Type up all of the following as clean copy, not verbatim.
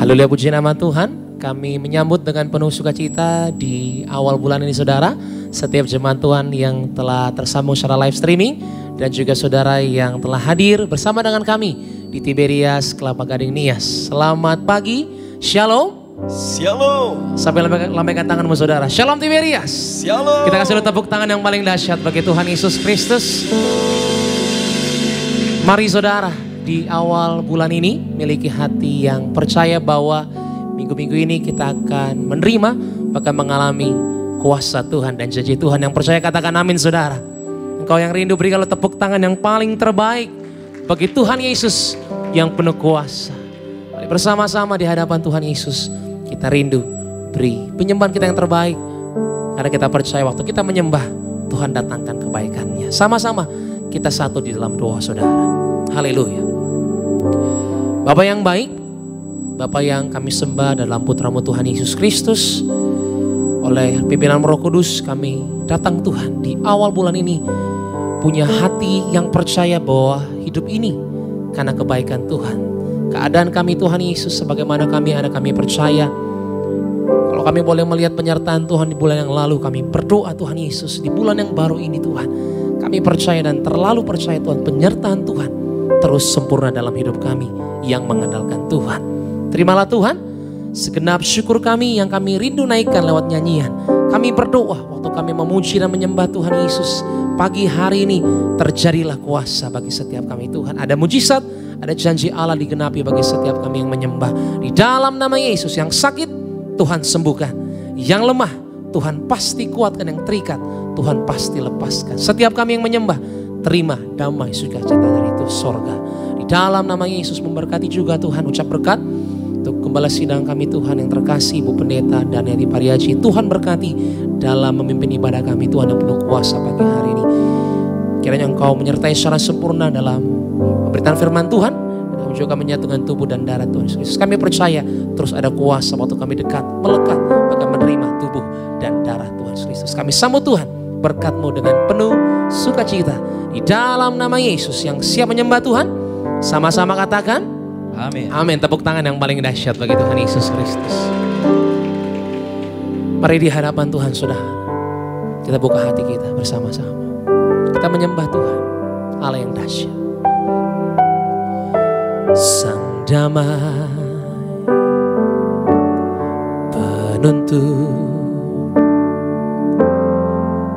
Haleluya, puji nama Tuhan. Kami menyambut dengan penuh sukacita di awal bulan ini saudara. Setiap jemaat Tuhan yang telah tersambung secara live streaming. Dan juga saudara yang telah hadir bersama dengan kami di Tiberias Kelapa Gading Nias. Selamat pagi, Shalom. Shalom. Sampai lambaikan tanganmu saudara. Shalom Tiberias. Shalom. Kita kasih tepuk tangan yang paling dahsyat bagi Tuhan Yesus Kristus. Mari saudara, di awal bulan ini miliki hati yang percaya bahwa minggu-minggu ini kita akan menerima, bahkan mengalami kuasa Tuhan dan janji Tuhan. Yang percaya katakan amin saudara. Engkau yang rindu berikanlah tepuk tangan yang paling terbaik bagi Tuhan Yesus yang penuh kuasa. Mari bersama-sama di hadapan Tuhan Yesus kita rindu beri penyembahan kita yang terbaik. Karena kita percaya waktu kita menyembah Tuhan datangkan kebaikannya. Sama-sama kita satu di dalam doa saudara. Haleluya. Bapak yang baik, Bapak yang kami sembah dalam putra-Mu Tuhan Yesus Kristus, oleh pimpinan Roh Kudus kami datang Tuhan di awal bulan ini punya hati yang percaya bahwa hidup ini karena kebaikan Tuhan. Keadaan kami Tuhan Yesus sebagaimana kami ada, kami percaya. Kalau kami boleh melihat penyertaan Tuhan di bulan yang lalu, kami berdoa Tuhan Yesus di bulan yang baru ini Tuhan. Kami percaya dan terlalu percaya Tuhan, penyertaan Tuhan terus sempurna dalam hidup kami yang mengandalkan Tuhan. Terimalah Tuhan segenap syukur kami yang kami rindu naikkan lewat nyanyian. Kami berdoa waktu kami memuji dan menyembah Tuhan Yesus. Pagi hari ini terjadilah kuasa bagi setiap kami Tuhan. Ada mujizat, ada janji Allah digenapi bagi setiap kami yang menyembah. Di dalam nama Yesus, yang sakit Tuhan sembuhkan. Yang lemah Tuhan pasti kuatkan, yang terikat Tuhan pasti lepaskan. Setiap kami yang menyembah, terima damai sukacita dari itu sorga. Di dalam nama Yesus memberkati juga Tuhan, ucap berkat untuk gembala sidang kami Tuhan yang terkasih, Ibu Pendeta dan Yati Pariaji. Tuhan berkati dalam memimpin ibadah kami Tuhan yang penuh kuasa pagi hari ini. Kiranya Engkau menyertai secara sempurna dalam pemberitaan firman Tuhan. Dan kami juga menyatukan tubuh dan darah Tuhan Yesus. Kami percaya terus ada kuasa waktu kami dekat, melekat, bahkan menerima tubuh dan darah Tuhan Yesus. Kami sambut Tuhan berkat-Mu dengan penuh sukacita. Di dalam nama Yesus yang siap menyembah Tuhan, sama-sama katakan Amin. amin. Tepuk tangan yang paling dahsyat bagi Tuhan Yesus Kristus. Mari di hadapan Tuhan saudara, kita buka hati kita bersama-sama. Kita menyembah Tuhan Allah yang dahsyat. Sang damai penuntun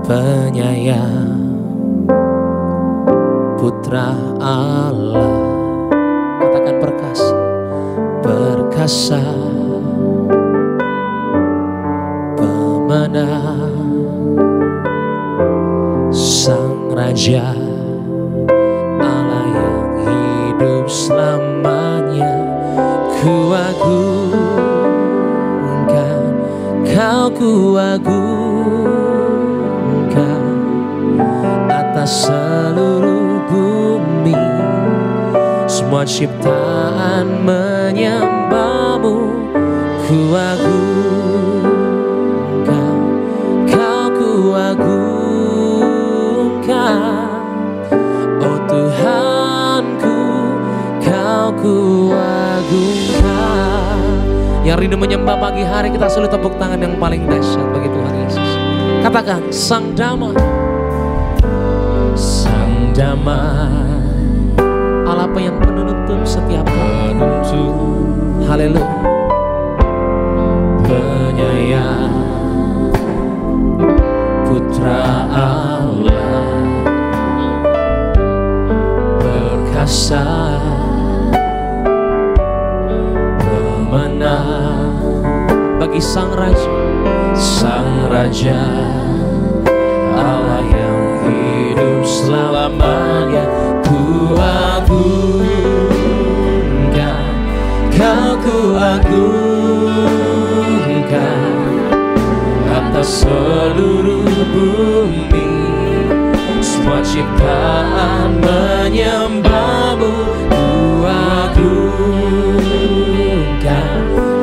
penyayang Putra Allah, katakan perkasa, perkasa pemenang, Sang Raja Allah yang hidup selamanya. Kuagungkan, Kau kuagungkan atas seluruh bumi. Semua ciptaan menyembah-Mu. Kuagungkan, Kau kuagungkan, oh Tuhanku, Kau kuagungkan. Yang rindu menyembah pagi hari, kita sulit tepuk tangan yang paling dahsyat bagi Tuhan Yesus. Katakan Sang Damai, Sang Damai, Allah apa yang menuntun setiap kami. Haleluya. Penyayang Putra Allah, perkasa pemenang bagi Sang Raja, Sang Raja Allah yang hidup selamanya. Kuagungkan, Kau kuagungkan atas seluruh bumi. Semua ciptaan menyembah-Mu. Kuagungkan,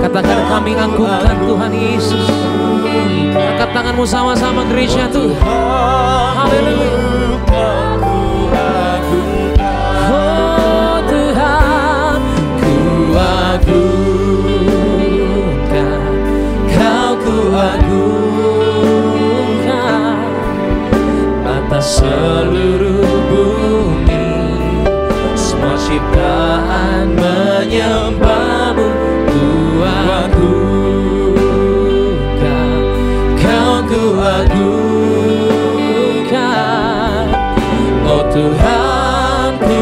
katakan kami agungkan Tuhan Yesus. Angkat tanganmu sama-sama gereja Tuhan. Haleluya. Oh Tuhan, ku seluruh bumi, semua ciptaan menyembah-Mu. Ku agungkan, Kau ku agungkan, oh Tuhanku.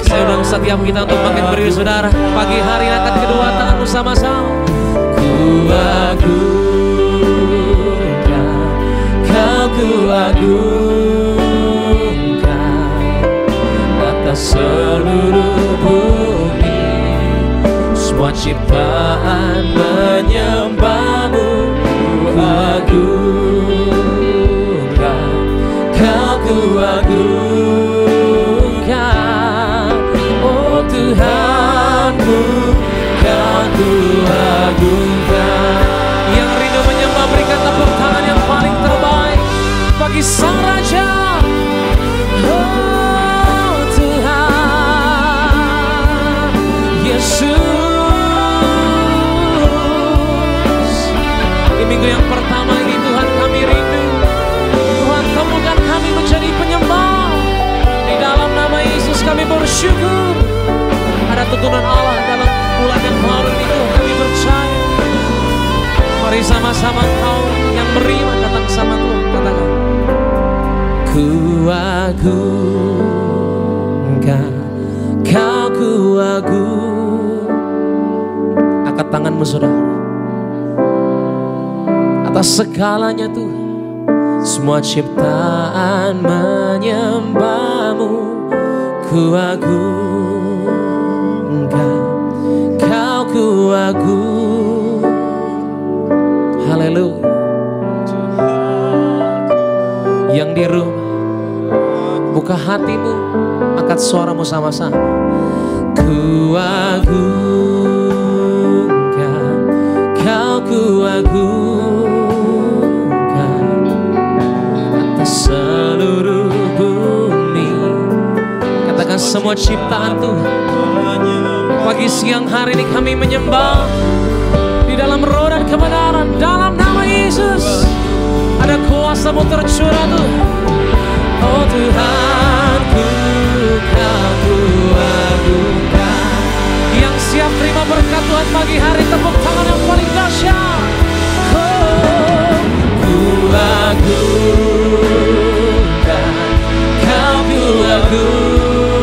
Saya undang setiap kita untuk makin berdiri, saudara. Pagi hari angkat kedua tanganmu sama-sama. Ku agungkan, Kau ku agungkan, atas seluruh bumi, semua ciptaan menyembah-Mu. Ku agungkan, Kau ku agungkan, oh Tuhanku, Kau ku agungkan. Yang rindu menyembah berikan tepuk tangan yang paling terbaik bagi Sang Raja. Oh Tuhan Yesus, di minggu yang pertama ini Tuhan kami rindu, Tuhan temukan kami menjadi penyembah. Di dalam nama Yesus kami bersyukur. Ada tuntunan Allah dalam bulan yang baru ini, Tuhan kami percaya. Mari sama-sama kau yang beriman datang sama Tuhan, katakan, ku agungkan, Kau ku agung. Angkat tanganmu saudara. Atas segalanya Tuhan, semua ciptaan menyembah-Mu. Ku agungkan, Kau ku agung. Haleluya. Yang di rumah, buka hatimu, angkat suaramu sama-sama. Ku agungkan, Kau ku agungkan, atas seluruh bumi. Katakan semua ciptaan Tuhan. Pagi siang hari ini kami menyembah di dalam roh dan kebenaran. Dalam nama Yesus ada kuasa-Mu tercurah Tuhan. Oh Tuhanku, Kau ku agungkan. Yang siap terima berkat Tuhan pagi hari, tepuk tangan yang paling dahsyat. Oh, ku agungkan, Kau ku agungkan,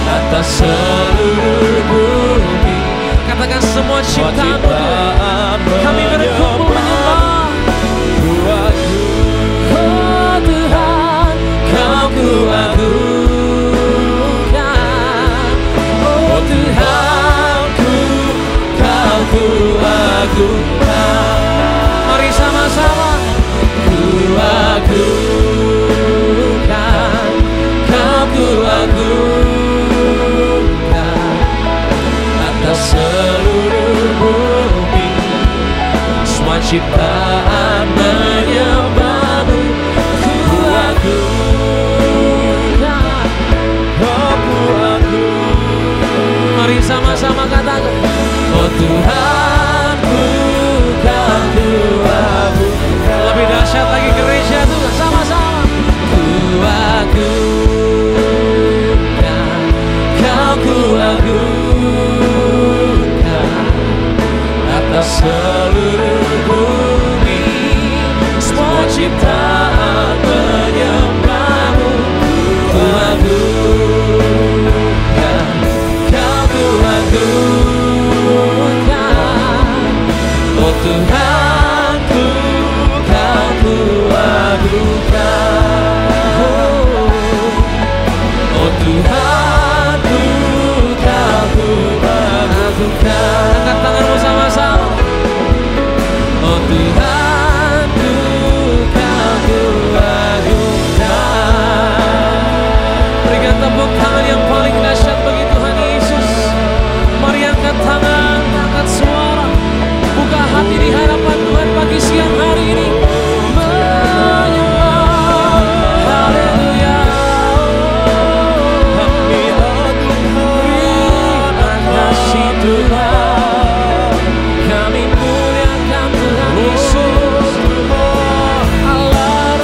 atas seluruh bumi. Katakan semua ciptaan-Mu Tuhan, kami berkumpul menyembah. Oh Tuhan, Kau ku agungkan, oh Tuhanku, Kau ku agungkan. Mari sama-sama. Ku agungkan, Kau ku agungkan, atas seluruh bumi, semua ciptaan menyembah-Mu. Ku agungkan, oh ku agungkan. Mari sama-sama katakan, oh Tuhanku, Kau ku agungkan. Lebih dahsyat lagi gereja Tuhan, sama-sama. Ku agungkan, Kau ku agungkan, atas seluruh bumi, semua ciptaan menyembah-Mu. Ku agungkan, Kau ku agungkan, oh Tuhanku, Kau ku agungkan, oh Tuhanku, Kau ku agungkan. Angkat tanganmu sama-sama. Oh Tuhanku, Kau ku agungkan. Berikan tepuk tangan yang paling dahsyat bagi Tuhan Yesus. Mari angkat tangan, angkat suara, buka hati di hadapan Tuhan pagi siang hari ini. Menyembah, haleluya. Terima kasih Tuhan, kami muliakan Tuhan Yesus. Allah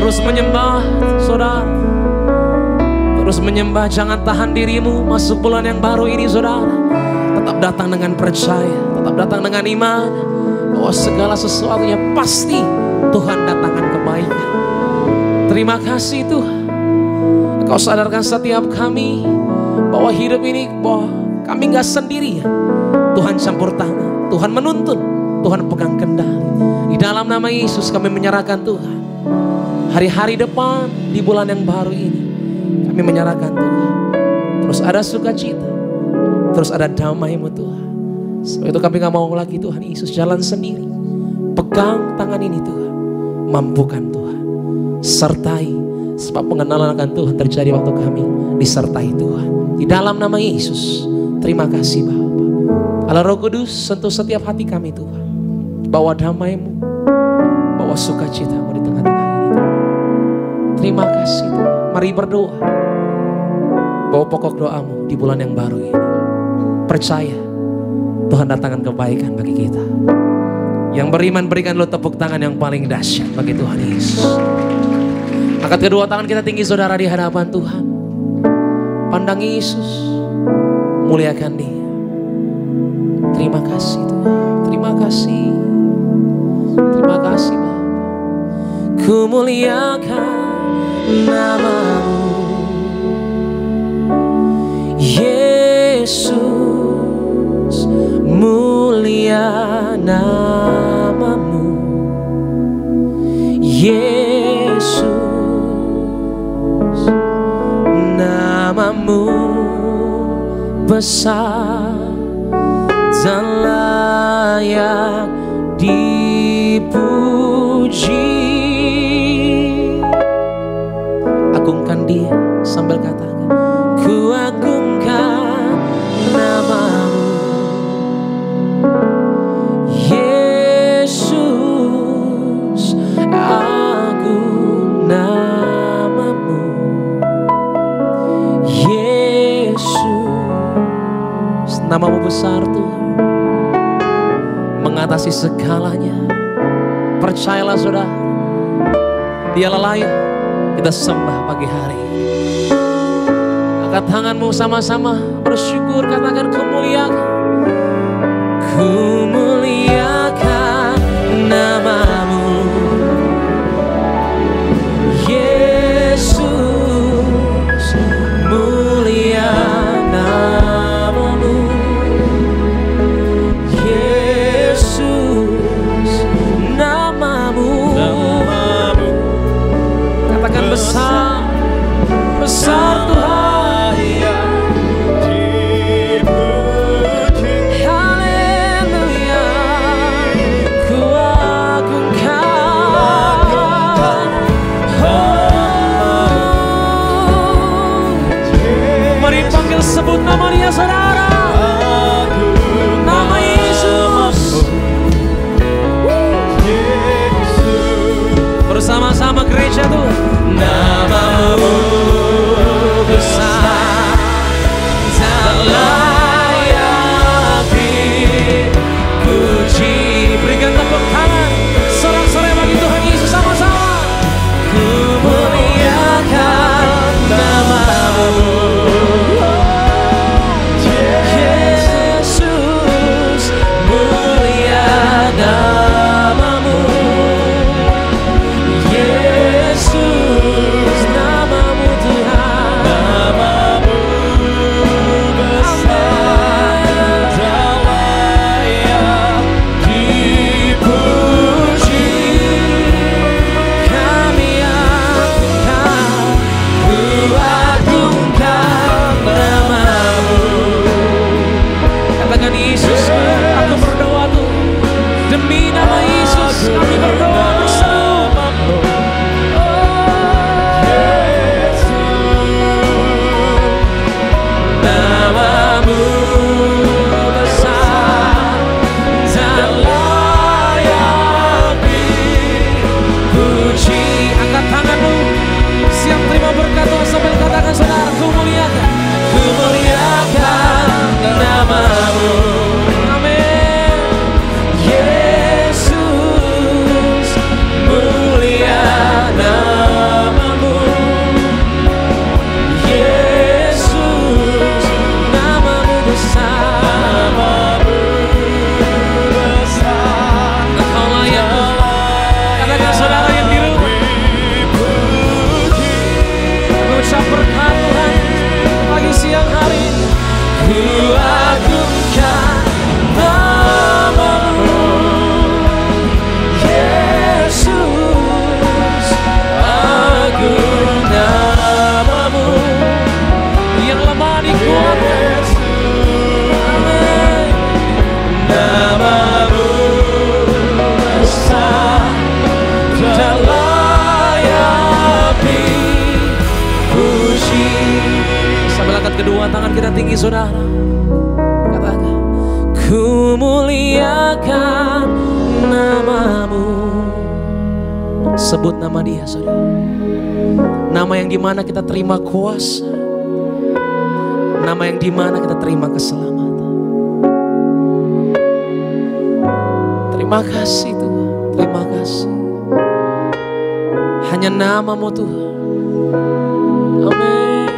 Terus menyembah saudara, terus menyembah. Jangan tahan dirimu masuk bulan yang baru ini saudara. Tetap datang dengan percaya, tetap datang dengan iman bahwa segala sesuatunya pasti Tuhan datangkan kebaikan. Terima kasih Tuhan, Engkau sadarkan setiap kami bahwa hidup ini, bahwa kami gak sendiri ya. Tuhan campur tangan, Tuhan menuntun, Tuhan pegang kendali. Di dalam nama Yesus kami menyerahkan Tuhan hari-hari depan di bulan yang baru ini. Kami menyerahkan Tuhan. Terus ada sukacita, terus ada damai-Mu Tuhan. Sebab itu kami gak mau lagi Tuhan Yesus jalan sendiri. Pegang tangan ini Tuhan, mampukan Tuhan, sertai. Sebab pengenalan akan Tuhan terjadi waktu kami disertai Tuhan. Di dalam nama Yesus, terima kasih Bapa. Allah Roh Kudus, sentuh setiap hati kami Tuhan. Bawa damai-Mu, bawa sukacita-Mu di tengah-tengah ini Tuhan. Terima kasih Tuhan. Mari berdoa. Bawa pokok doamu di bulan yang baru ini. Percaya Tuhan datangkan kebaikan bagi kita. Yang beriman berikan lo tepuk tangan yang paling dahsyat bagi Tuhan Yesus. Angkat kedua tangan kita tinggi saudara di hadapan Tuhan. Pandang Yesus, muliakan Dia. Terima kasih Tuhan, terima kasih. Terima kasih Bapa. Ku muliakan nama-Mu Yesus, mulia nama-Mu Yesus, nama-Mu besar dan layak dipuji. Agungkan Dia sambil katakan, ku agungkan nama-Mu Yesus, agung nama-Mu Yesus. Nama-Mu besar Tuhan, mengatasi segalanya. Percayalah saudara, Dialah layak kita sembah pagi hari. Angkat tanganmu sama-sama bersyukur, katakan ku muliakan nama-Mu Yesus, mulia nama-Mu Yesus, nama-Mu katakan besar, besar Tuhan. Sebut nama Dia saudara, nama Yesus. Bersama-sama gereja tuh, nama-Mu besar dan layak dipuji. Berikan tepuk tangan sorak-sorai bagi Tuhan Yesus sama-sama. Ku muliakan nama-Mu Yesus, kedua tangan kita tinggi saudara. Katakan, ku muliakan namamu. Sebut nama dia saudara. Nama yang dimana kita terima kuasa. Nama yang dimana kita terima keselamatan. Terima kasih Tuhan. Terima kasih. Hanya namamu Tuhan. Amin.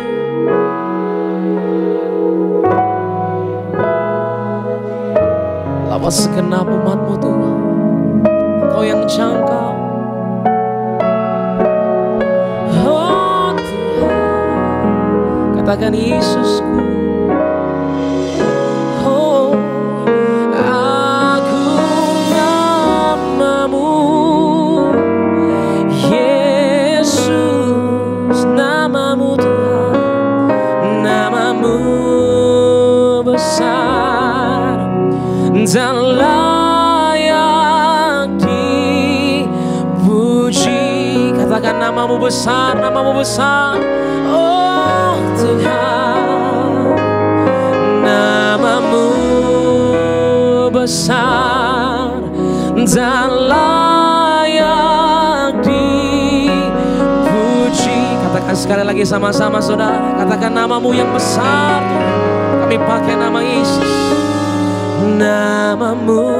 Lawas segenap umatmu Tuhan. Engkau yang jangkau. Oh Tuhan. Katakan Yesusku. Oh, agung namamu. Yesus, namamu Tuhan. Namamu besar dan layak dipuji. Katakan namamu besar, namamu besar. Oh Tuhan, namamu besar dan layak dipuji. Katakan sekali lagi sama-sama saudara. Katakan namamu yang besar. Kami pakai nama Yesus. Namamu.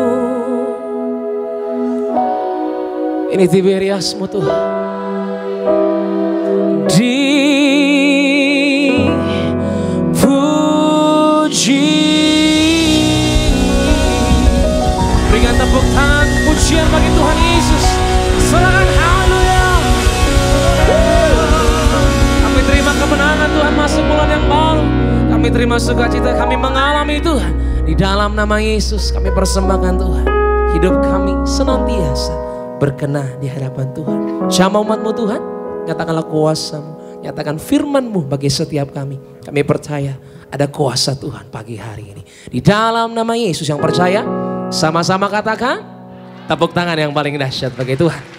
Ini Tiberiasmu Tuhan. Dipuji. Berikan tepuk tangan pujian bagi Tuhan Yesus. Serahkan haleluya. Kami terima kemenangan Tuhan masuk bulan yang baru. Kami terima sukacita kami mengalami Tuhan. Di dalam nama Yesus kami persembahkan Tuhan. Hidup kami senantiasa berkenan di hadapan Tuhan. Jamah umatmu Tuhan, nyatakanlah kuasa-Mu, nyatakan firman-Mu bagi setiap kami. Kami percaya ada kuasa Tuhan pagi hari ini. Di dalam nama Yesus yang percaya, sama-sama katakan, tepuk tangan yang paling dahsyat bagi Tuhan.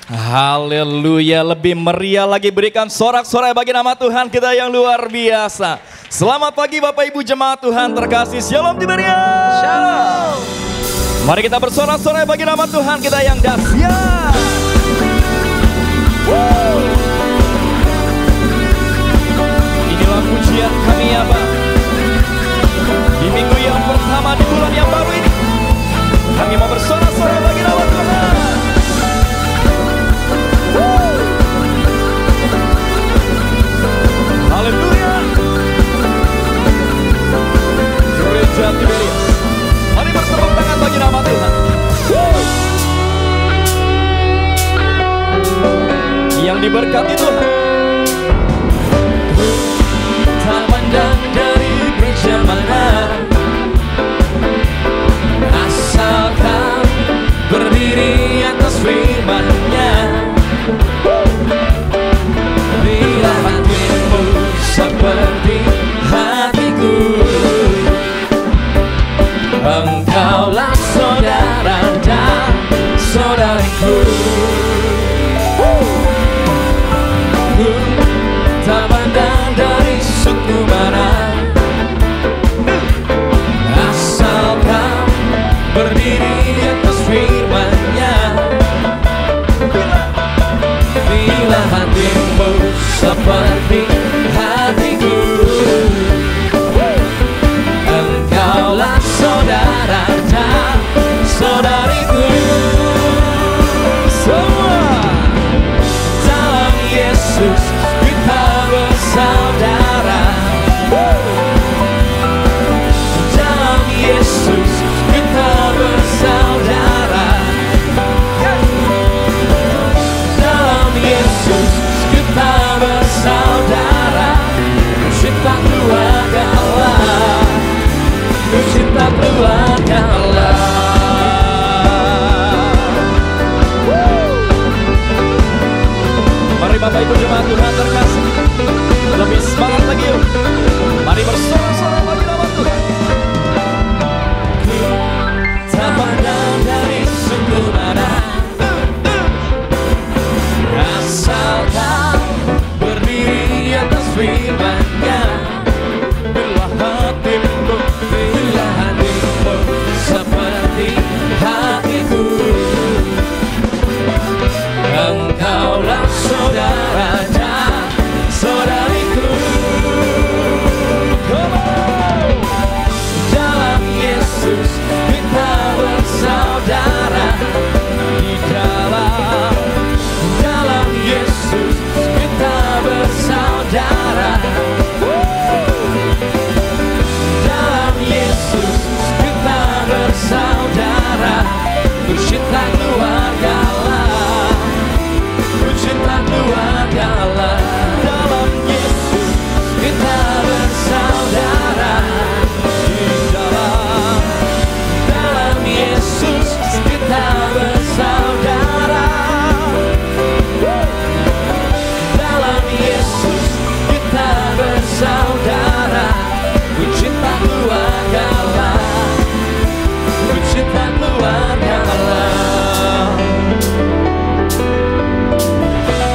Haleluya, lebih meriah lagi berikan sorak-sorai bagi nama Tuhan kita yang luar biasa. Selamat pagi Bapak Ibu jemaat Tuhan terkasih. Shalom Tiberias. Shalom. Mari kita bersorak-sorai bagi nama Tuhan kita yang dahsyat. Inilah pujian kami ya Pak. Di minggu yang pertama di bulan yang baru ini, kami mau bersorak-sorai bagi nama Tuhan. Haleluya. Gereja Tiberias, mari bertepuk tangan bagi nama Tuhan. Yang diberkati Tuhan. Tak pandang dari gereja mana, asalkan berdiri atas firman-Nya. Bila hatimu seperti hatiku, engkaulah saudara dan saudariku. Tak pandang dari suku mana, asalkan berdiri atas firman-Nya. Bila hatimu seperti hatiku, engkaulah saudara dan saudariku. Semua dalam Yesus kita bersaudara. Dalam Yesus kita bersaudara. Dalam Yesus kita bersaudara. Cinta keluarga Allah, cinta keluarga Allah. Mari Bapak Ibu jemaat Tuhan terkasih, lebih semangat lagi yuk. Mari bersorak-sorai bagi nama Tuhan. Tak pandang dari suku mana, asalkan berdiri atas firman-Nya. tak keluargalah, puji tak keluargalah. Dalam Yesus kita bersaudara, dalam Yesus kita bersaudara, dalam Yesus kita bersaudara. Puji tak keluargalah, puji tak keluargalah.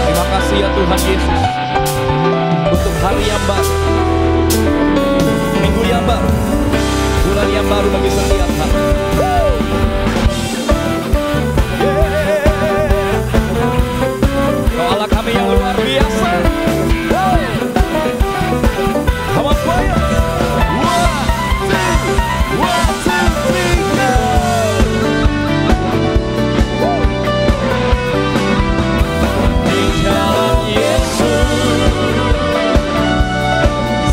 Terima kasih ya Tuhan Yesus untuk hari yang baru, minggu yang baru, bulan yang baru bagi setiap hati. Kau Allah kami yang luar biasa. Come on, choir. 1, 2, 3, go. Di dalam Yesus,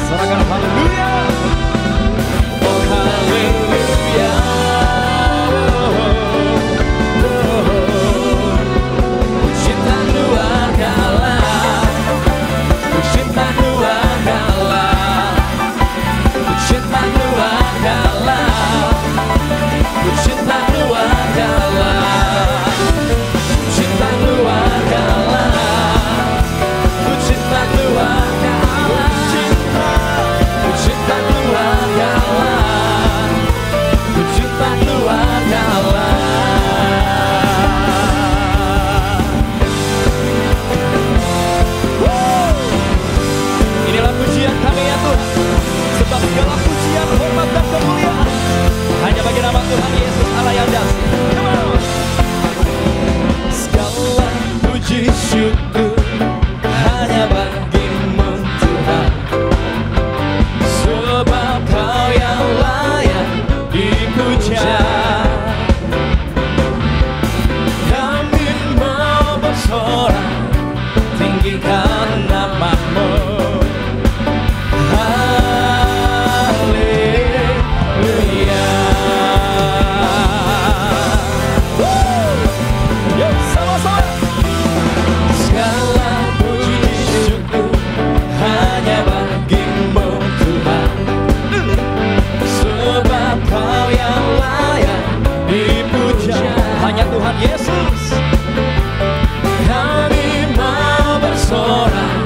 serahkan haleluya. Oh haleluya. Puji tak keluargalah, puji tak keluargalah, puji tak keluargalah, puji tak keluargalah, puji tak keluargalah, puji tak keluargalah, puji tak keluargalah, puji tak keluargalah. Inilah pujian kami ya Tuhan, sebab segala pujian, hormat dan kemuliaan hanya bagi nama Tuhan Yesus Allah yang dahsyat. Come on. Segala puji syukur hanya bagimu Tuhan, sebab Kau yang layak dipuja. Kami mau bersorak tinggikan nama-Mu. Haleluya. Yuk sama-sama. Segala puji syukur hanya bagimu Tuhan, sebab Kau yang layak dipuja. Hanya Tuhan Yesus. Kami mau bersorak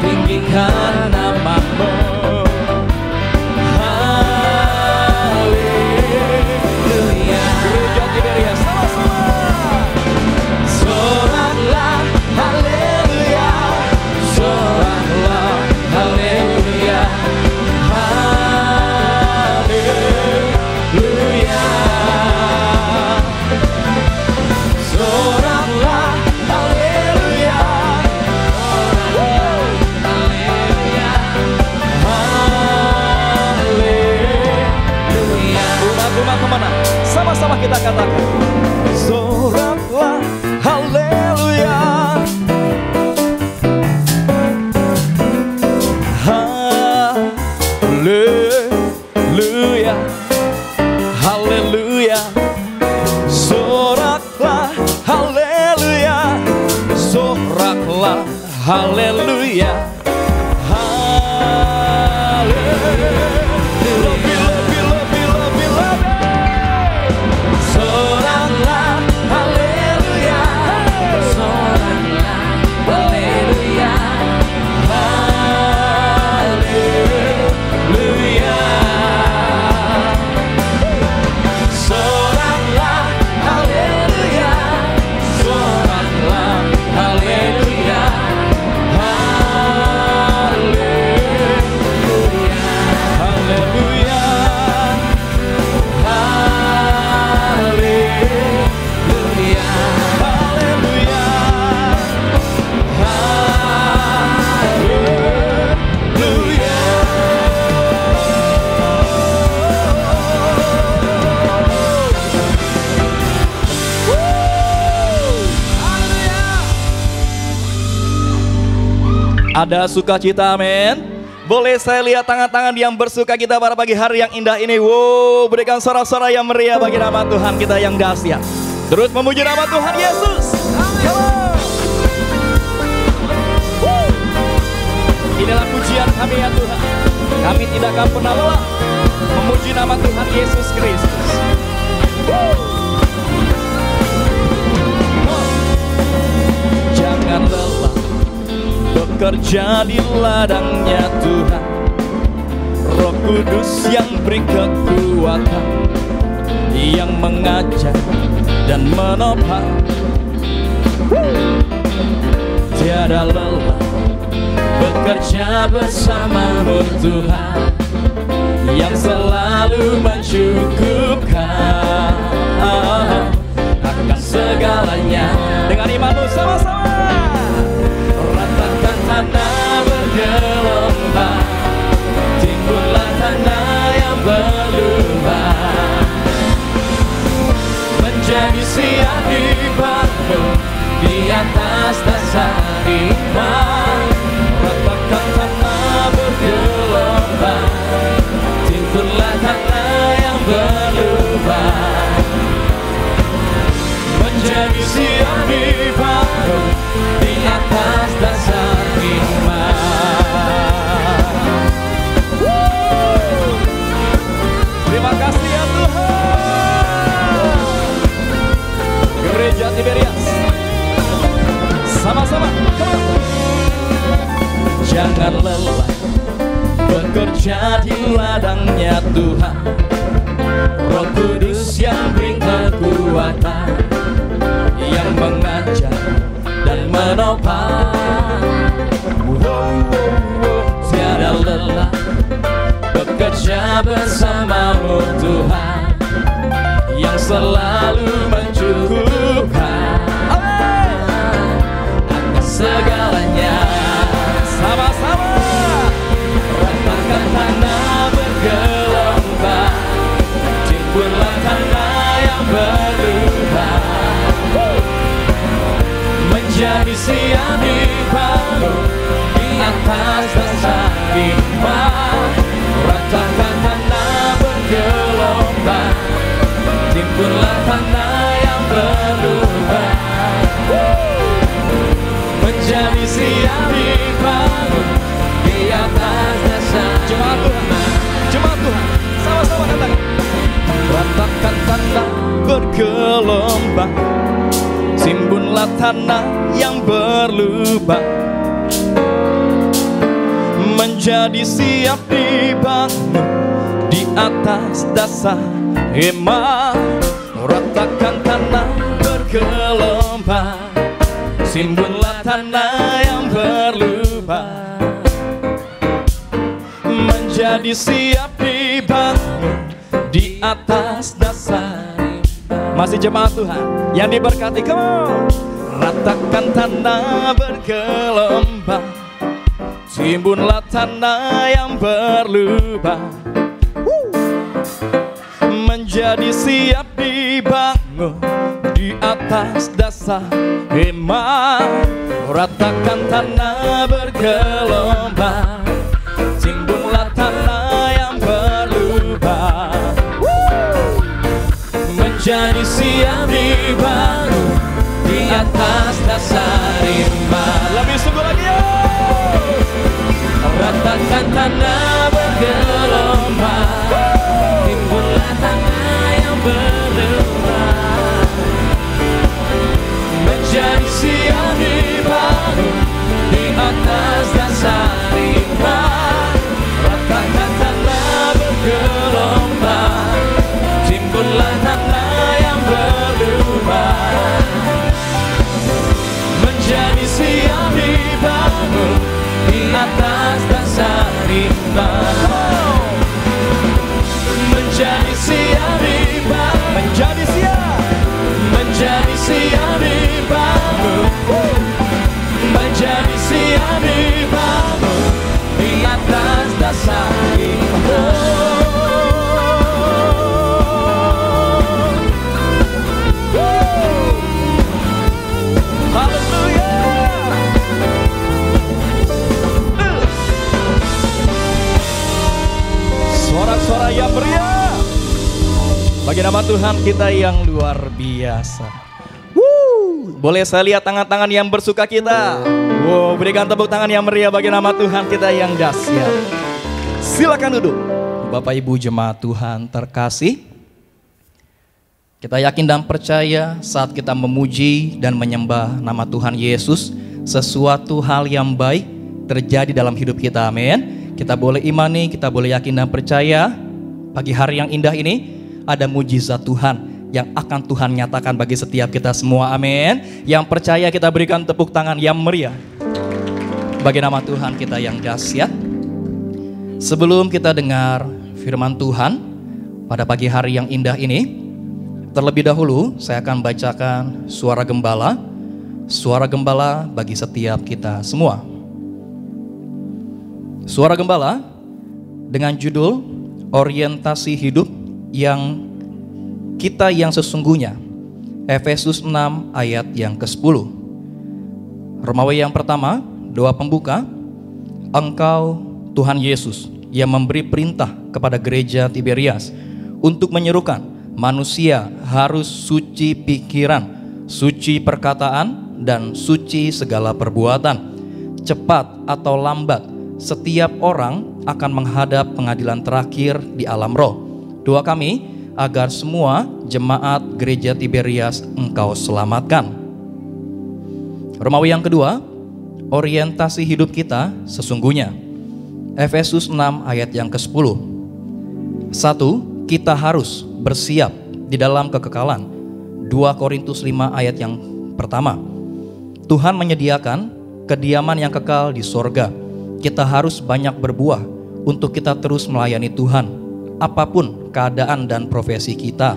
tinggikan nama-Mu. Haleluya. Gereja Tiberia sama-sama. Soraklah haleluya, soraklah haleluya, haleluya. Soraklah haleluya, haleluya, haleluya. Rumah-rumah kemana? Sama-sama kita katakan. Soraklah haleluya, haleluya, haleluya. Soraklah haleluya, soraklah haleluya, haleluya. Lebih, lebih, lebih, lebih, lebih. Soraklah haleluya, soraklah haleluya, haleluya. Soraklah haleluya, soraklah haleluya, Ada sukacita, amin. Boleh saya lihat tangan-tangan yang bersuka kita pada pagi hari yang indah ini. Wow, berikan sorak-sorai yang meriah bagi nama Tuhan kita yang dahsyat. Terus memuji nama Tuhan Yesus. Inilah pujian kami ya Tuhan. Kami tidak akan pernah lelah memuji nama Tuhan Yesus Kristus. Jangan lelah bekerja di ladangnya Tuhan. Roh Kudus yang beri kekuatan, yang mengajar dan menopang. Tiada lelah bekerja bersamamu Tuhan, yang selalu mencukupkan akan segalanya. Dengan imanmu sama-sama ratakan tanah bergelombang, timbullah tanah yang berlubang, menjadi siap dibangun di atas dasar iman. Ratakan tanah bergelombang, timbullah tanah yang berlubang, menjadi siap dibangun di atas dasar iman. Terima kasih ya Tuhan. Gereja Tiberias, sama-sama, jangan lelah bekerja di ladangnya Tuhan. Roh Kudus yang beri kekuatan, yang mengajar dan menopang. Tiada lelah bekerja bersamamu Tuhan, yang selalu mencukupkan akan segalanya. Sama-sama ratakan tanah bergelombang, timbullah tanah yang berlubang, menjadi siap dibangun di atas dasar iman. Ratakan tanah bergelombang, timbullah tanah yang berlubang, menjadi siap dibangun di atas dasar. Jemaat Tuhan, jemaat Tuhan, sama-sama katakan. Ratakan tanah bergelombang, timbunlah tanah yang berlubang, menjadi siap dibangun di atas dasar iman. Ratakan tanah bergelombang, timbunlah tanah yang berlubang, menjadi siap dibangun di atas dasar iman. Masih jemaat Tuhan yang diberkati, come on. Ratakan tanah bergelombang, timbunlah tanah yang berlubang, menjadi siap dibangun di atas dasar iman. Ratakan tanah bergelombang, timbunlah tanah yang berlubang, menjadi siap dibangun di atas dasar iman. Lebih sungguh lagi ya. Ratakan tanah bergelombang, timbullah tanah yang berlubang, menjadi siap dibangun di atas dasar iman. Ratakan tanah bergelombang, timbullah tanah yang berlubang, menjadi siap dibangun di atas dasar iman. Bagi nama Tuhan kita yang luar biasa. Boleh saya lihat tangan-tangan yang bersuka kita? Wow, berikan tepuk tangan yang meriah bagi nama Tuhan kita yang dahsyat. Silakan duduk. Bapak Ibu jemaat Tuhan terkasih, kita yakin dan percaya saat kita memuji dan menyembah nama Tuhan Yesus, sesuatu hal yang baik terjadi dalam hidup kita. Amin. Kita boleh imani, kita boleh yakin dan percaya pagi hari yang indah ini ada mujizat Tuhan yang akan Tuhan nyatakan bagi setiap kita semua. Amin. Yang percaya kita berikan tepuk tangan yang meriah bagi nama Tuhan kita yang dahsyat. Sebelum kita dengar firman Tuhan pada pagi hari yang indah ini, terlebih dahulu saya akan bacakan suara gembala. Suara gembala bagi setiap kita semua. Suara gembala dengan judul Orientasi Hidup yang kita yang sesungguhnya. Efesus 6 ayat yang ke-10. Romawi yang pertama, doa pembuka. Engkau Tuhan Yesus yang memberi perintah kepada gereja Tiberias untuk menyerukan manusia harus suci pikiran, suci perkataan, dan suci segala perbuatan. Cepat atau lambat, setiap orang akan menghadap pengadilan terakhir di alam roh. Doa kami agar semua jemaat gereja Tiberias Engkau selamatkan. Romawi yang kedua, orientasi hidup kita sesungguhnya. Efesus 6 ayat yang ke-10. 1. Kita harus bersiap di dalam kekekalan. 2 Korintus 5 ayat yang pertama. Tuhan menyediakan kediaman yang kekal di sorga. Kita harus banyak berbuah untuk kita terus melayani Tuhan, apapun keadaan dan profesi kita.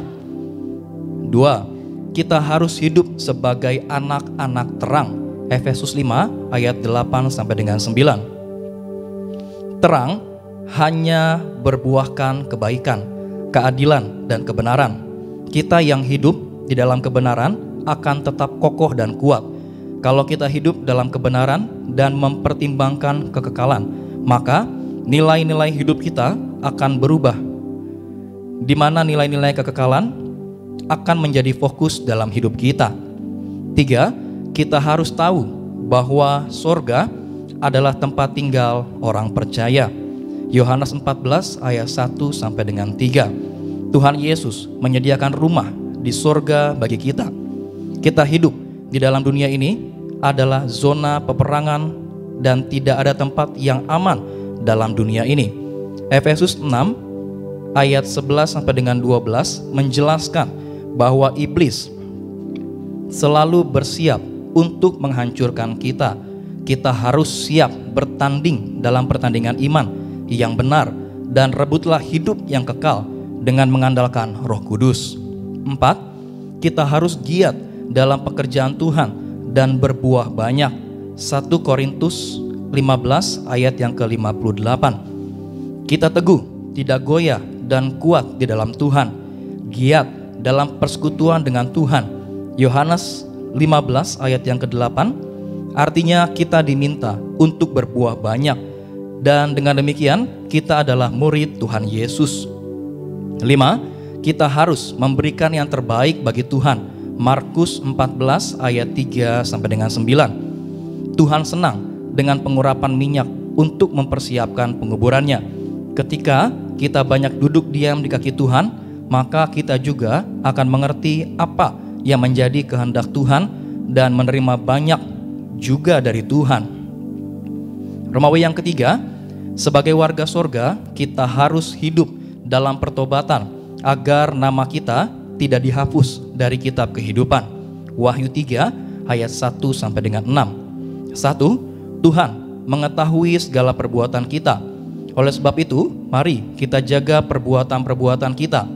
2. Kita harus hidup sebagai anak-anak terang. Efesus 5 ayat 8 sampai dengan 9. Terang hanya berbuahkan kebaikan, keadilan, dan kebenaran. Kita yang hidup di dalam kebenaran akan tetap kokoh dan kuat. Kalau kita hidup dalam kebenaran dan mempertimbangkan kekekalan, maka nilai-nilai hidup kita akan berubah, di mana nilai-nilai kekekalan akan menjadi fokus dalam hidup kita. 3. Kita harus tahu bahwa sorga adalah tempat tinggal orang percaya. Yohanes 14 ayat 1 sampai dengan 3. Tuhan Yesus menyediakan rumah di sorga bagi kita. Kita hidup di dalam dunia ini adalah zona peperangan dan tidak ada tempat yang aman dalam dunia ini. Efesus 6 ayat 11 sampai dengan 12 menjelaskan bahwa iblis selalu bersiap untuk menghancurkan kita. Kita harus siap bertanding dalam pertandingan iman yang benar dan rebutlah hidup yang kekal dengan mengandalkan Roh Kudus. 4. Kita harus giat dalam pekerjaan Tuhan dan berbuah banyak. 1 Korintus 15 ayat yang ke-58. Kita teguh, tidak goyah, dan kuat di dalam Tuhan, giat dalam persekutuan dengan Tuhan. Yohanes 15 ayat yang ke-8. Artinya kita diminta untuk berbuah banyak, dan dengan demikian kita adalah murid Tuhan Yesus. 5. Kita harus memberikan yang terbaik bagi Tuhan. Markus 14 ayat 3 sampai dengan 9. Tuhan senang dengan pengurapan minyak untuk mempersiapkan penguburannya. Ketika kita banyak duduk diam di kaki Tuhan, maka kita juga akan mengerti apa yang menjadi kehendak Tuhan dan menerima banyak juga dari Tuhan. Romawi yang ketiga, sebagai warga sorga, kita harus hidup dalam pertobatan agar nama kita tidak dihapus dari kitab kehidupan. Wahyu 3 ayat 1 sampai dengan 6. 1. Tuhan mengetahui segala perbuatan kita. Oleh sebab itu, mari kita jaga perbuatan-perbuatan kita.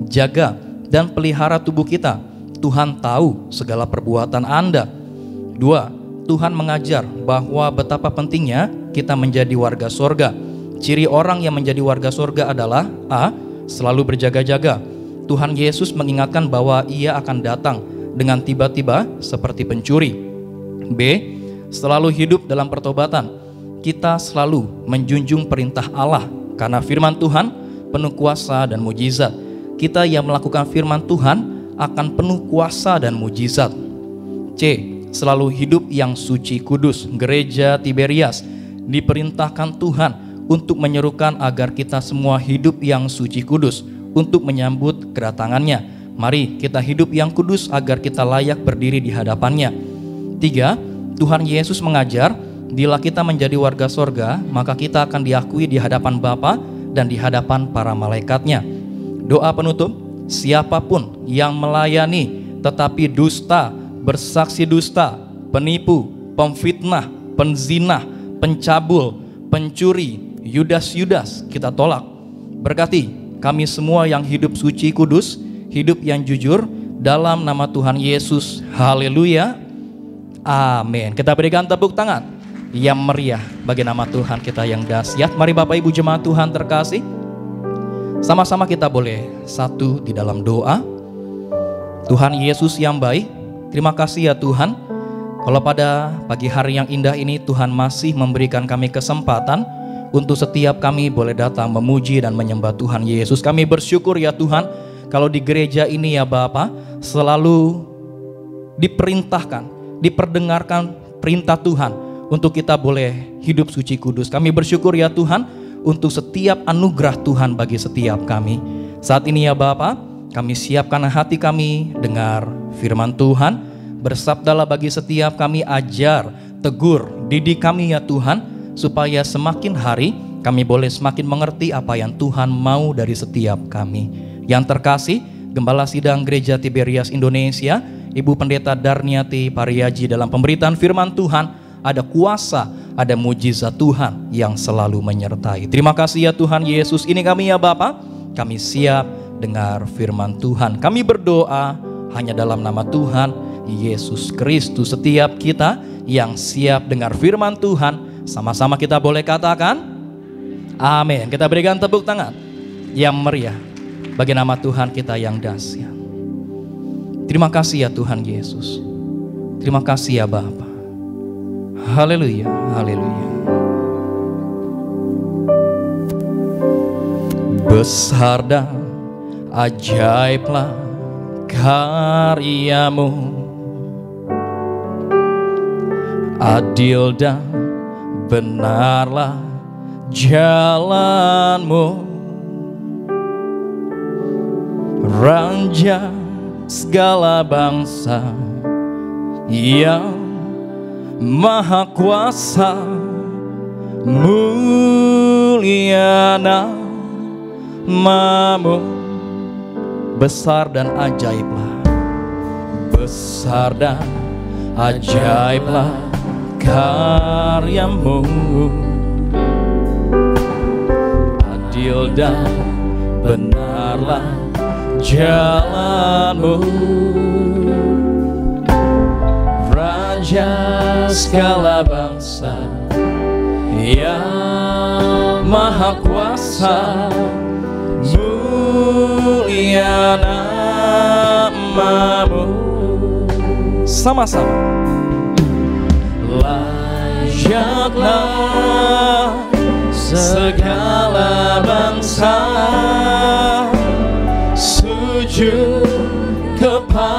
Jaga dan pelihara tubuh kita. Tuhan tahu segala perbuatan Anda. 2. Tuhan mengajar bahwa betapa pentingnya kita menjadi warga sorga. Ciri orang yang menjadi warga sorga adalah A. Selalu berjaga-jaga. Tuhan Yesus mengingatkan bahwa Ia akan datang dengan tiba-tiba seperti pencuri. B. Selalu hidup dalam pertobatan. Kita selalu menjunjung perintah Allah karena firman Tuhan penuh kuasa dan mujizat. kita yang melakukan firman Tuhan akan penuh kuasa dan mujizat. C. Selalu hidup yang suci kudus. Gereja Tiberias diperintahkan Tuhan untuk menyerukan agar kita semua hidup yang suci kudus untuk menyambut kedatangannya. Mari kita hidup yang kudus agar kita layak berdiri di hadapannya. 3. Tuhan Yesus mengajar, bila kita menjadi warga sorga, maka kita akan diakui di hadapan Bapa dan di hadapan para malaikatnya. Doa penutup, siapapun yang melayani tetapi dusta, bersaksi dusta, penipu, pemfitnah, penzina, pencabul, pencuri, Yudas-Yudas, kita tolak. Berkati kami semua yang hidup suci kudus, hidup yang jujur, dalam nama Tuhan Yesus. Haleluya, amin. Kita berikan tepuk tangan yang meriah bagi nama Tuhan kita yang dahsyat. Mari Bapak Ibu jemaat Tuhan terkasih, sama-sama kita boleh satu di dalam doa. Tuhan Yesus yang baik, terima kasih ya Tuhan, kalau pada pagi hari yang indah ini Tuhan masih memberikan kami kesempatan untuk setiap kami boleh datang memuji dan menyembah Tuhan Yesus. Kami bersyukur ya Tuhan, kalau di gereja ini ya Bapa selalu diperintahkan, diperdengarkan perintah Tuhan untuk kita boleh hidup suci kudus. Kami bersyukur ya Tuhan untuk setiap anugerah Tuhan bagi setiap kami. Saat ini ya Bapa, kami siapkan hati kami dengar firman Tuhan. Bersabdalah bagi setiap kami, ajar, tegur, didik kami ya Tuhan, supaya semakin hari kami boleh semakin mengerti apa yang Tuhan mau dari setiap kami. Yang terkasih, Gembala Sidang Gereja Tiberias Indonesia, Ibu Pendeta Darniati Pariaji, dalam pemberitaan firman Tuhan ada kuasa, ada mujizat Tuhan yang selalu menyertai. Terima kasih ya Tuhan Yesus. Ini kami ya Bapa, kami siap dengar firman Tuhan. Kami berdoa hanya dalam nama Tuhan Yesus Kristus. Setiap kita yang siap dengar firman Tuhan, sama-sama kita boleh katakan amin. Kita berikan tepuk tangan yang meriah bagi nama Tuhan kita yang dahsyat. Terima kasih ya Tuhan Yesus. Terima kasih ya Bapa. Haleluya, haleluya. Besar dan ajaiblah karyamu, adil dan benarlah jalanmu. Raja segala bangsa yang Maha kuasa, mulia namamu. Besar dan ajaiblah, besar dan ajaiblah karyamu, adil dan benarlah jalanmu. Raja segala bangsa yang Maha kuasa, mulia namamu. Sama-sama. Layaklah segala bangsa sujud kepadamu.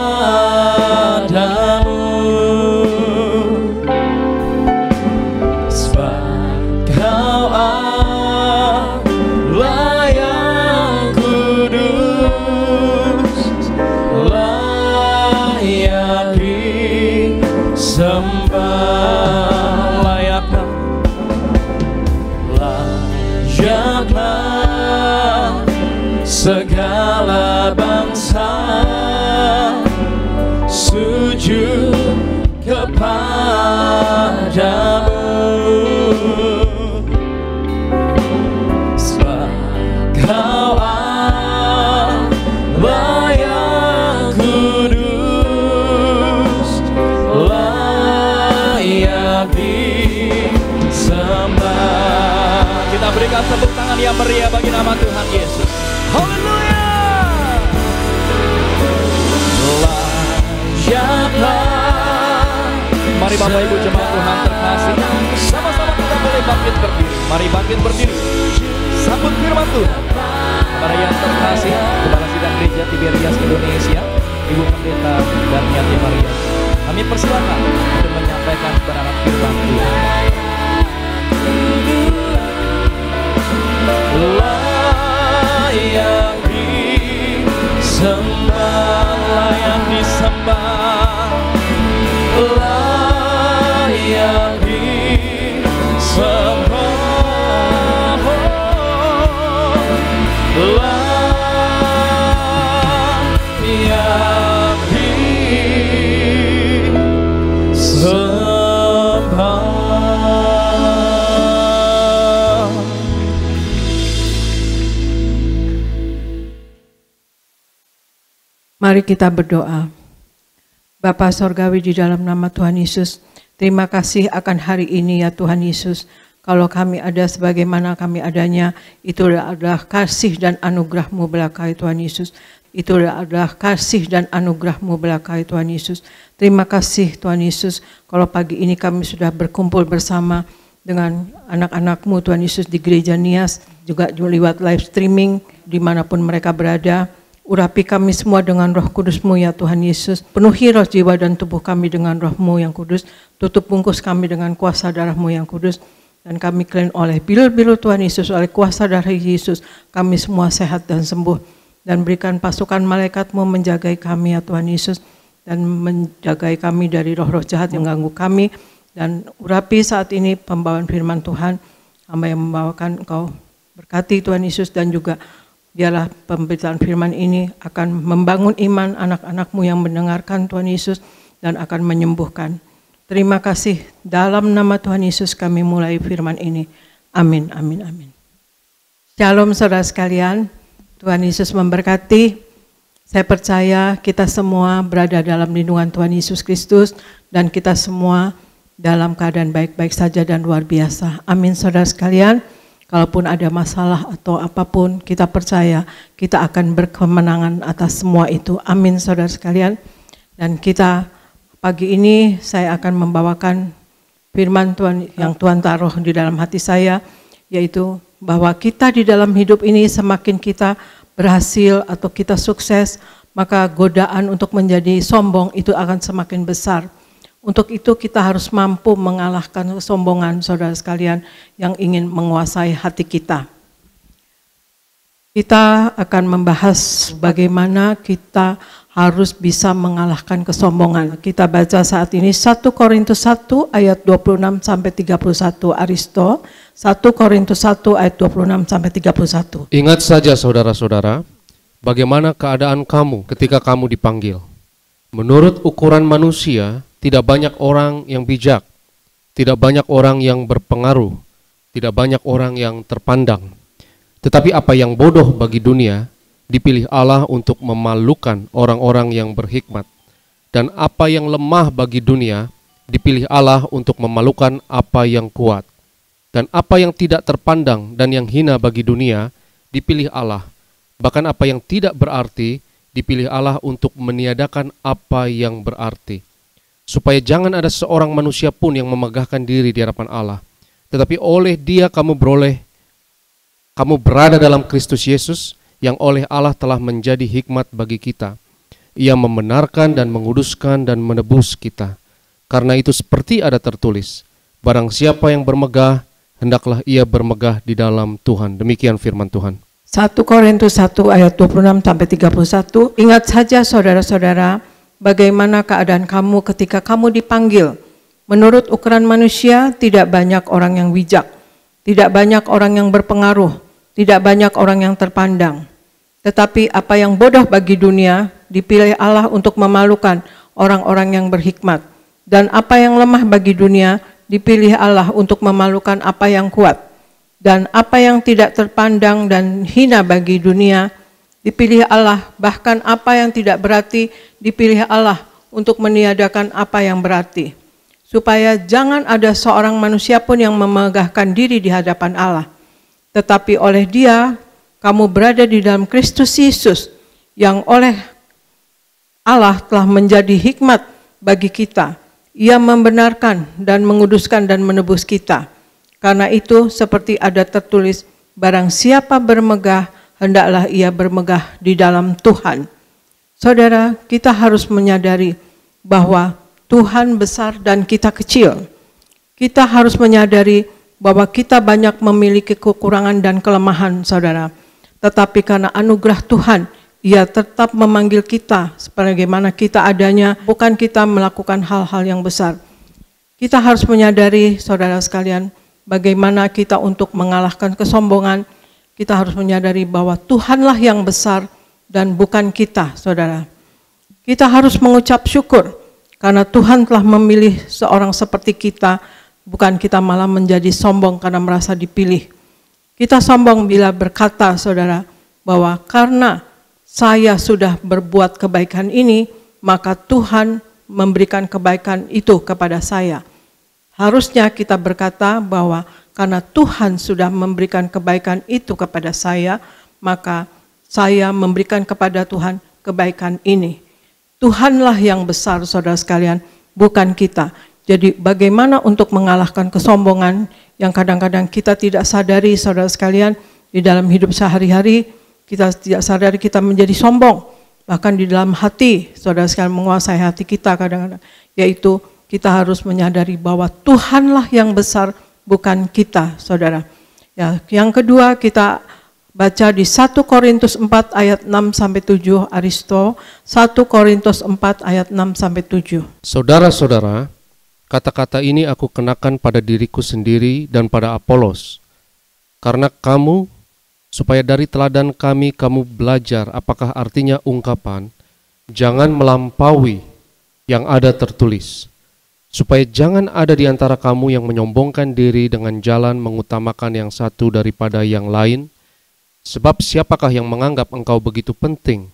Segala bangsa sujud kepadamu. Sebab Kau Allah yang kudus, layak disembah. Kita berikan tepuk tangan yang meriah bagi nama Tuhan Yesus. Haleluya. Mari Bapak Ibu jemaat Tuhan terkasih, sama-sama kita boleh bangkit berdiri. Mari bangkit berdiri, sambut firman Tuhan. Para yang terkasih, Kepala Sidang Gereja Tiberias Indonesia, Ibu Pendeta Darmiati Maria, kami persilakan untuk menyampaikan kebenaran firman Tuhan. Layak disembah, layak disembah, layak disembah, layak disembah. Mari kita berdoa. Bapa Sorgawi, di dalam nama Tuhan Yesus, terima kasih akan hari ini ya Tuhan Yesus. Kalau kami ada sebagaimana kami adanya, itu adalah kasih dan anugerah-Mu belaka Tuhan Yesus. Itu adalah kasih dan anugerah-Mu belaka Tuhan Yesus. Terima kasih Tuhan Yesus, kalau pagi ini kami sudah berkumpul bersama dengan anak-anak-Mu Tuhan Yesus di Gereja Nias, juga lewat live streaming dimanapun mereka berada. Urapi kami semua dengan Roh Kudus-Mu ya Tuhan Yesus. Penuhi roh, jiwa dan tubuh kami dengan Roh-Mu yang kudus. Tutup bungkus kami dengan kuasa darah-Mu yang kudus. Dan kami klaim oleh bilur-bilur Tuhan Yesus, oleh kuasa darah Yesus, kami semua sehat dan sembuh. Dan berikan pasukan malaikat-Mu menjagai kami ya Tuhan Yesus. Dan menjagai kami dari roh-roh jahat yang ganggu kami. Dan urapi saat ini pembawaan firman Tuhan. Hamba yang membawakan Engkau berkati Tuhan Yesus, dan juga biarlah pemberitaan firman ini akan membangun iman anak-anak-Mu yang mendengarkan Tuhan Yesus, dan akan menyembuhkan. Terima kasih, dalam nama Tuhan Yesus kami mulai firman ini. Amin, amin, amin. Shalom saudara sekalian, Tuhan Yesus memberkati. Saya percaya kita semua berada dalam lindungan Tuhan Yesus Kristus, dan kita semua dalam keadaan baik-baik saja dan luar biasa. Amin saudara sekalian. Kalaupun ada masalah atau apapun, kita percaya kita akan berkemenangan atas semua itu. Amin saudara sekalian. Dan kita pagi ini saya akan membawakan firman Tuhan yang Tuhan taruh di dalam hati saya, yaitu bahwa kita di dalam hidup ini semakin kita berhasil atau kita sukses, maka godaan untuk menjadi sombong itu akan semakin besar. Untuk itu kita harus mampu mengalahkan kesombongan saudara sekalian yang ingin menguasai hati kita. Kita akan membahas bagaimana kita harus bisa mengalahkan kesombongan. Kita baca saat ini 1 Korintus 1 ayat 26 sampai 31 Aristo. 1 Korintus 1 ayat 26 sampai 31. Ingat saja saudara-saudara, bagaimana keadaan kamu ketika kamu dipanggil. Menurut ukuran manusia, tidak banyak orang yang bijak, tidak banyak orang yang berpengaruh, tidak banyak orang yang terpandang. Tetapi apa yang bodoh bagi dunia, dipilih Allah untuk memalukan orang-orang yang berhikmat. Dan apa yang lemah bagi dunia, dipilih Allah untuk memalukan apa yang kuat. Dan apa yang tidak terpandang dan yang hina bagi dunia, dipilih Allah. Bahkan apa yang tidak berarti, dipilih Allah untuk meniadakan apa yang berarti. Supaya jangan ada seorang manusia pun yang memegahkan diri di hadapan Allah. Tetapi oleh Dia kamu berada dalam Kristus Yesus, yang oleh Allah telah menjadi hikmat bagi kita. Ia membenarkan dan menguduskan dan menebus kita. Karena itu seperti ada tertulis, barang siapa yang bermegah, hendaklah ia bermegah di dalam Tuhan. Demikian firman Tuhan. 1 Korintus 1 ayat 26 sampai 31. Ingat saja saudara-saudara, bagaimana keadaan kamu ketika kamu dipanggil. Menurut ukuran manusia, tidak banyak orang yang bijak, tidak banyak orang yang berpengaruh, tidak banyak orang yang terpandang. Tetapi apa yang bodoh bagi dunia, dipilih Allah untuk memalukan orang-orang yang berhikmat. Dan apa yang lemah bagi dunia, dipilih Allah untuk memalukan apa yang kuat. Dan apa yang tidak terpandang dan hina bagi dunia, dipilih Allah. Bahkan apa yang tidak berarti, dipilih Allah untuk meniadakan apa yang berarti. Supaya jangan ada seorang manusia pun yang memegahkan diri di hadapan Allah. Tetapi oleh Dia, kamu berada di dalam Kristus Yesus, yang oleh Allah telah menjadi hikmat bagi kita. Ia membenarkan dan menguduskan dan menebus kita. Karena itu seperti ada tertulis, barang siapa bermegah, hendaklah ia bermegah di dalam Tuhan. Saudara, kita harus menyadari bahwa Tuhan besar dan kita kecil. Kita harus menyadari bahwa kita banyak memiliki kekurangan dan kelemahan, saudara. Tetapi karena anugerah Tuhan, Ia tetap memanggil kita sebagaimana kita adanya, bukan kita melakukan hal-hal yang besar. Kita harus menyadari, saudara sekalian, bagaimana kita untuk mengalahkan kesombongan. Kita harus menyadari bahwa Tuhanlah yang besar dan bukan kita, saudara. Kita harus mengucap syukur karena Tuhan telah memilih seorang seperti kita, bukan kita malah menjadi sombong karena merasa dipilih. Kita sombong bila berkata, saudara, bahwa karena saya sudah berbuat kebaikan ini, maka Tuhan memberikan kebaikan itu kepada saya. Harusnya kita berkata bahwa karena Tuhan sudah memberikan kebaikan itu kepada saya, maka saya memberikan kepada Tuhan kebaikan ini. Tuhanlah yang besar, saudara sekalian, bukan kita. Jadi bagaimana untuk mengalahkan kesombongan yang kadang-kadang kita tidak sadari, saudara sekalian, di dalam hidup sehari-hari, kita tidak sadari kita menjadi sombong. Bahkan di dalam hati, saudara sekalian, menguasai hati kita kadang-kadang. Yaitu kita harus menyadari bahwa Tuhanlah yang besar, bukan kita, saudara. Ya, yang kedua kita baca di 1 Korintus 4 ayat 6-7, Aristo. 1 Korintus 4 ayat 6-7. Saudara-saudara, kata-kata ini aku kenakan pada diriku sendiri dan pada Apolos. Karena kamu, supaya dari teladan kami kamu belajar apakah artinya ungkapan, jangan melampaui yang ada tertulis. Supaya jangan ada di antara kamu yang menyombongkan diri dengan jalan mengutamakan yang satu daripada yang lain. Sebab siapakah yang menganggap engkau begitu penting?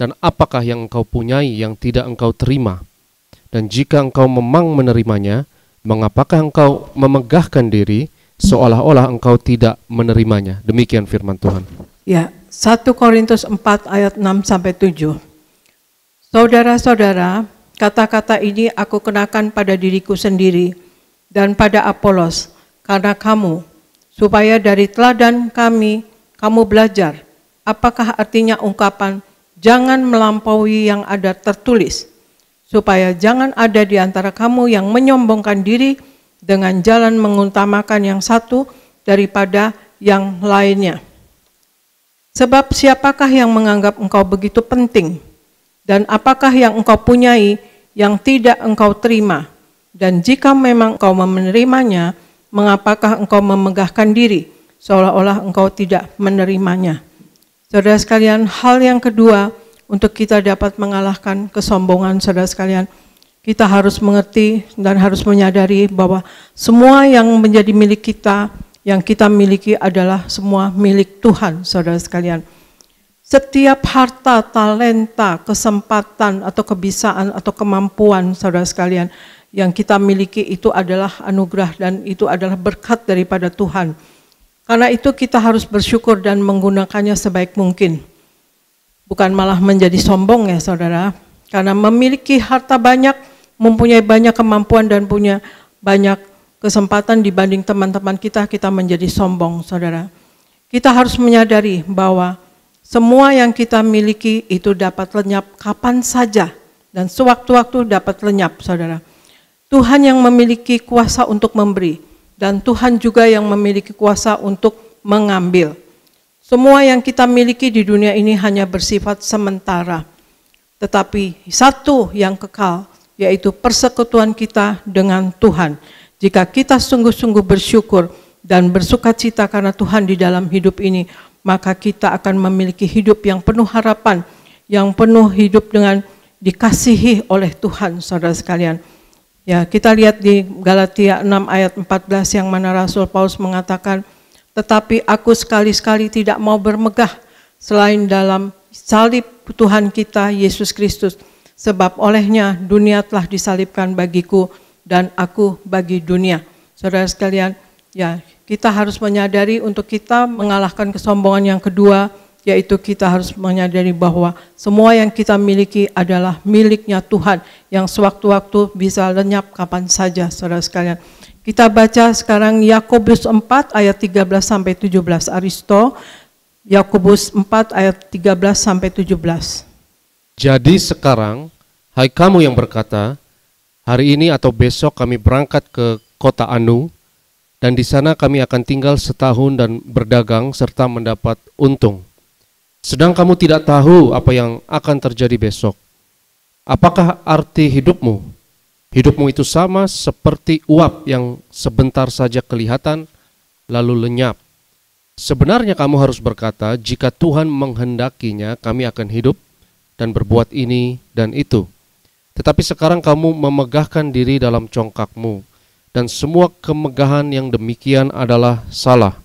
Dan apakah yang engkau punyai yang tidak engkau terima? Dan jika engkau memang menerimanya, mengapakah engkau memegahkan diri seolah-olah engkau tidak menerimanya? Demikian firman Tuhan. Ya, 1 Korintus 4 ayat 6-7. Saudara-saudara, kata-kata ini aku kenakan pada diriku sendiri dan pada Apolos, karena kamu, supaya dari teladan kami, kamu belajar apakah artinya ungkapan jangan melampaui yang ada tertulis, supaya jangan ada di antara kamu yang menyombongkan diri dengan jalan mengutamakan yang satu daripada yang lainnya. Sebab siapakah yang menganggap engkau begitu penting, dan apakah yang engkau punyai yang tidak engkau terima, dan jika memang engkau menerimanya, mengapakah engkau memegahkan diri seolah-olah engkau tidak menerimanya. Saudara sekalian, hal yang kedua untuk kita dapat mengalahkan kesombongan, saudara sekalian, kita harus mengerti dan harus menyadari bahwa semua yang menjadi milik kita, yang kita miliki adalah semua milik Tuhan, saudara sekalian. Setiap harta, talenta, kesempatan atau kebisaan atau kemampuan, saudara sekalian, yang kita miliki itu adalah anugerah dan itu adalah berkat daripada Tuhan. Karena itu kita harus bersyukur dan menggunakannya sebaik mungkin. Bukan malah menjadi sombong ya saudara. Karena memiliki harta banyak, mempunyai banyak kemampuan dan punya banyak kesempatan dibanding teman-teman kita, kita menjadi sombong saudara. Kita harus menyadari bahwa semua yang kita miliki itu dapat lenyap kapan saja dan sewaktu-waktu dapat lenyap saudara. Tuhan yang memiliki kuasa untuk memberi. Dan Tuhan juga yang memiliki kuasa untuk mengambil. Semua yang kita miliki di dunia ini hanya bersifat sementara. Tetapi satu yang kekal, yaitu persekutuan kita dengan Tuhan. Jika kita sungguh-sungguh bersyukur dan bersukacita karena Tuhan di dalam hidup ini, maka kita akan memiliki hidup yang penuh harapan, yang penuh hidup dengan dikasihi oleh Tuhan, saudara sekalian. Ya, kita lihat di Galatia 6 ayat 14 yang mana Rasul Paulus mengatakan, tetapi aku sekali-sekali tidak mau bermegah selain dalam salib Tuhan kita Yesus Kristus, sebab olehnya dunia telah disalibkan bagiku dan aku bagi dunia. Saudara sekalian, ya kita harus menyadari untuk kita mengalahkan kesombongan yang kedua, yaitu kita harus menyadari bahwa semua yang kita miliki adalah miliknya Tuhan yang sewaktu-waktu bisa lenyap kapan saja, saudara sekalian. Kita baca sekarang Yakobus 4 ayat 13-17, Aristo. Yakobus 4 ayat 13 sampai 17. Jadi sekarang, hai kamu yang berkata, hari ini atau besok kami berangkat ke kota Anu, dan di sana kami akan tinggal setahun dan berdagang serta mendapat untung. Sedang kamu tidak tahu apa yang akan terjadi besok. Apakah arti hidupmu? Hidupmu itu sama seperti uap yang sebentar saja kelihatan, lalu lenyap. Sebenarnya kamu harus berkata, jika Tuhan menghendakinya, kami akan hidup dan berbuat ini dan itu. Tetapi sekarang kamu memegahkan diri dalam congkakmu, dan semua kemegahan yang demikian adalah salah.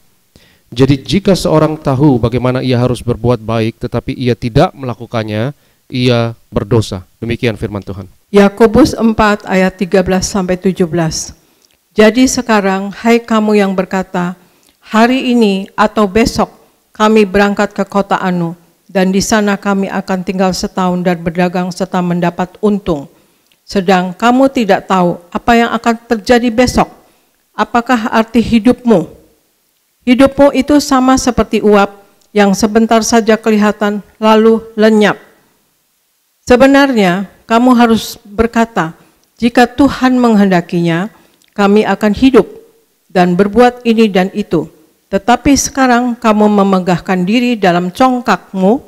Jadi jika seorang tahu bagaimana ia harus berbuat baik, tetapi ia tidak melakukannya, ia berdosa. Demikian firman Tuhan. Yakobus 4 ayat 13 sampai 17. Jadi sekarang, hai kamu yang berkata, hari ini atau besok kami berangkat ke kota Anu, dan di sana kami akan tinggal setahun dan berdagang serta mendapat untung. Sedang kamu tidak tahu apa yang akan terjadi besok. Apakah arti hidupmu? Hidupmu itu sama seperti uap yang sebentar saja kelihatan lalu lenyap. Sebenarnya kamu harus berkata, jika Tuhan menghendakinya, kami akan hidup dan berbuat ini dan itu. Tetapi sekarang kamu memegahkan diri dalam congkakmu,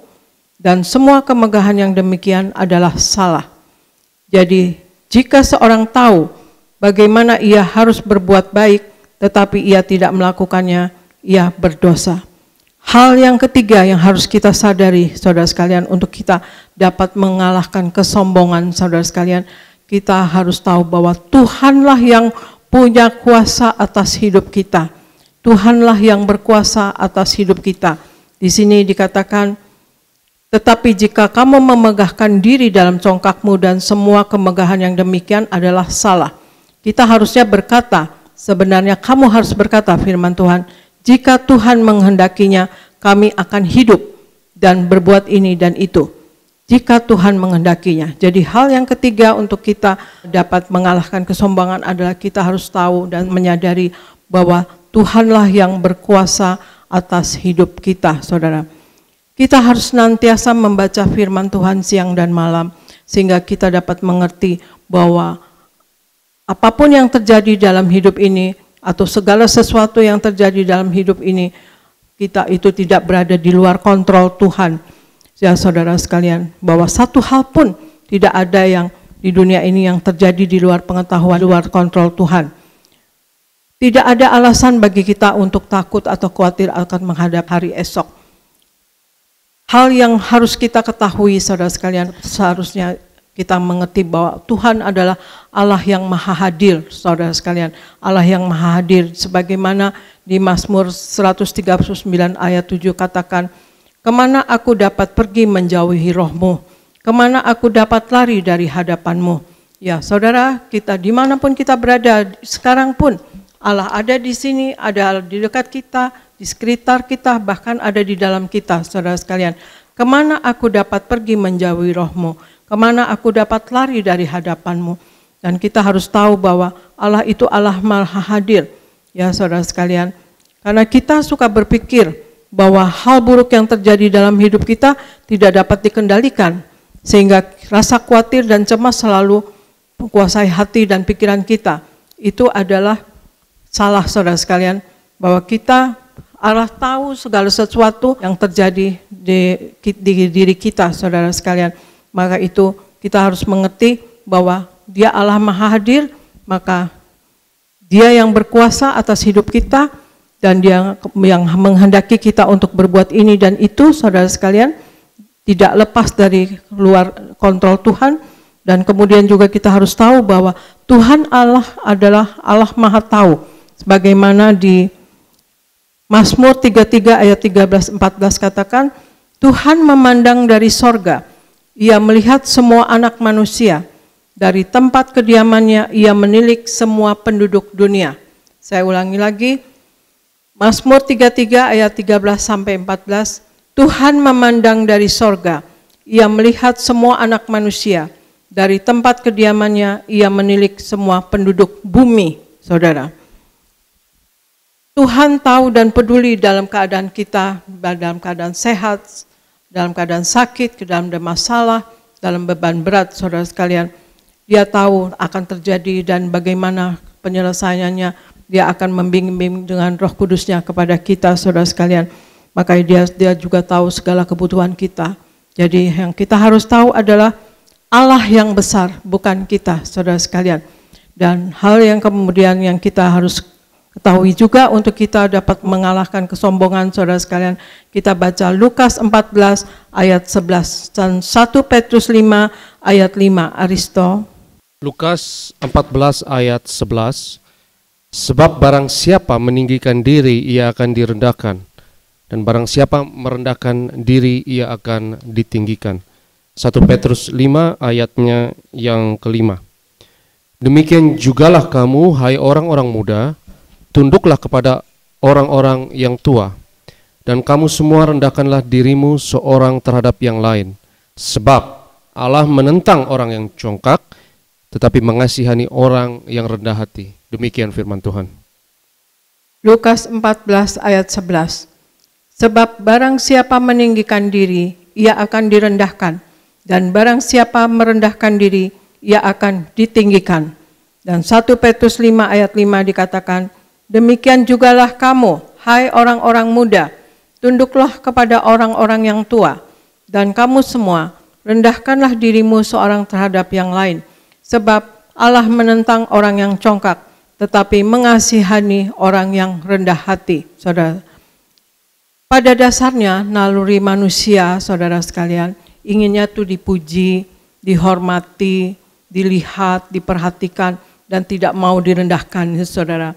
dan semua kemegahan yang demikian adalah salah. Jadi, jika seorang tahu bagaimana ia harus berbuat baik, tetapi ia tidak melakukannya, ia berdosa. Hal yang ketiga yang harus kita sadari, saudara sekalian, untuk kita dapat mengalahkan kesombongan, saudara sekalian, kita harus tahu bahwa Tuhanlah yang punya kuasa atas hidup kita. Tuhanlah yang berkuasa atas hidup kita. Di sini dikatakan, tetapi jika kamu memegahkan diri dalam congkakmu dan semua kemegahan yang demikian adalah salah. Kita harusnya berkata, sebenarnya kamu harus berkata firman Tuhan, jika Tuhan menghendakinya, kami akan hidup dan berbuat ini dan itu. Jika Tuhan menghendakinya. Jadi hal yang ketiga untuk kita dapat mengalahkan kesombongan adalah kita harus tahu dan menyadari bahwa Tuhanlah yang berkuasa atas hidup kita, saudara. Kita harus senantiasa membaca firman Tuhan siang dan malam, sehingga kita dapat mengerti bahwa apapun yang terjadi dalam hidup ini, atau segala sesuatu yang terjadi dalam hidup ini, kita itu tidak berada di luar kontrol Tuhan. Ya saudara sekalian, bahwa satu hal pun tidak ada yang di dunia ini yang terjadi di luar pengetahuan, luar kontrol Tuhan. Tidak ada alasan bagi kita untuk takut atau khawatir akan menghadap hari esok. Hal yang harus kita ketahui, saudara sekalian, seharusnya kita mengerti bahwa Tuhan adalah Allah yang maha hadir, saudara sekalian. Allah yang maha hadir, sebagaimana di Mazmur 139 ayat 7 katakan, kemana aku dapat pergi menjauhi rohmu? Kemana aku dapat lari dari hadapanmu? Ya saudara, kita dimanapun kita berada, sekarang pun Allah ada di sini, ada di dekat kita, di sekitar kita, bahkan ada di dalam kita, saudara sekalian. Kemana aku dapat pergi menjauhi rohmu? Kemana aku dapat lari dari hadapanmu? Dan kita harus tahu bahwa Allah itu Allah maha hadir, ya saudara sekalian. Karena kita suka berpikir bahwa hal buruk yang terjadi dalam hidup kita tidak dapat dikendalikan, sehingga rasa khawatir dan cemas selalu menguasai hati dan pikiran kita. Itu adalah salah, saudara sekalian, bahwa kita Allah tahu segala sesuatu yang terjadi di diri kita, saudara sekalian. Maka itu kita harus mengerti bahwa Dia Allah maha hadir, maka Dia yang berkuasa atas hidup kita, dan Dia yang menghendaki kita untuk berbuat ini dan itu, saudara sekalian, tidak lepas dari luar kontrol Tuhan. Dan kemudian juga kita harus tahu bahwa Tuhan Allah adalah Allah maha tahu, sebagaimana di Mazmur 33 ayat 13-14 katakan, Tuhan memandang dari sorga, Ia melihat semua anak manusia, dari tempat kediamannya Ia menilik semua penduduk dunia. Saya ulangi lagi, Mazmur 33 ayat 13-14, Tuhan memandang dari sorga, Ia melihat semua anak manusia, dari tempat kediamannya Ia menilik semua penduduk bumi, saudara. Tuhan tahu dan peduli dalam keadaan kita, dalam keadaan sehat, dalam keadaan sakit, dalam masalah, dalam beban berat, saudara sekalian. Dia tahu akan terjadi dan bagaimana penyelesaiannya. Dia akan membimbing dengan Roh Kudus-Nya kepada kita, saudara sekalian. Makanya dia juga tahu segala kebutuhan kita. Jadi yang kita harus tahu adalah Allah yang besar, bukan kita, saudara sekalian. Dan hal yang kemudian yang kita harus ketahui juga untuk kita dapat mengalahkan kesombongan, saudara sekalian, kita baca Lukas 14 ayat 11 dan 1 Petrus 5 ayat 5. Aristo. Lukas 14 ayat 11. Sebab barang siapa meninggikan diri, ia akan direndahkan, dan barang siapa merendahkan diri, ia akan ditinggikan. 1 Petrus 5 ayatnya yang kelima. Demikian jugalah kamu, hai orang-orang muda, tunduklah kepada orang-orang yang tua, dan kamu semua rendahkanlah dirimu seorang terhadap yang lain. Sebab Allah menentang orang yang congkak, tetapi mengasihani orang yang rendah hati. Demikian firman Tuhan. Lukas 14 ayat 11. Sebab barang siapa meninggikan diri, ia akan direndahkan, dan barang siapa merendahkan diri, ia akan ditinggikan. Dan 1 Petrus 5 ayat 5 dikatakan, demikian jugalah kamu, hai orang-orang muda, tunduklah kepada orang-orang yang tua, dan kamu semua, rendahkanlah dirimu seorang terhadap yang lain, sebab Allah menentang orang yang congkak, tetapi mengasihani orang yang rendah hati. Saudara, pada dasarnya naluri manusia, saudara sekalian, inginnya tuh dipuji, dihormati, dilihat, diperhatikan, dan tidak mau direndahkan, saudara.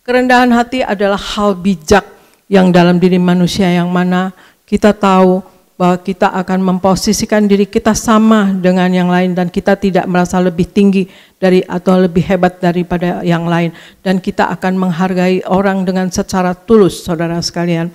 Kerendahan hati adalah hal bijak yang dalam diri manusia, yang mana kita tahu bahwa kita akan memposisikan diri kita sama dengan yang lain, dan kita tidak merasa lebih tinggi dari atau lebih hebat daripada yang lain, dan kita akan menghargai orang dengan secara tulus, saudara sekalian.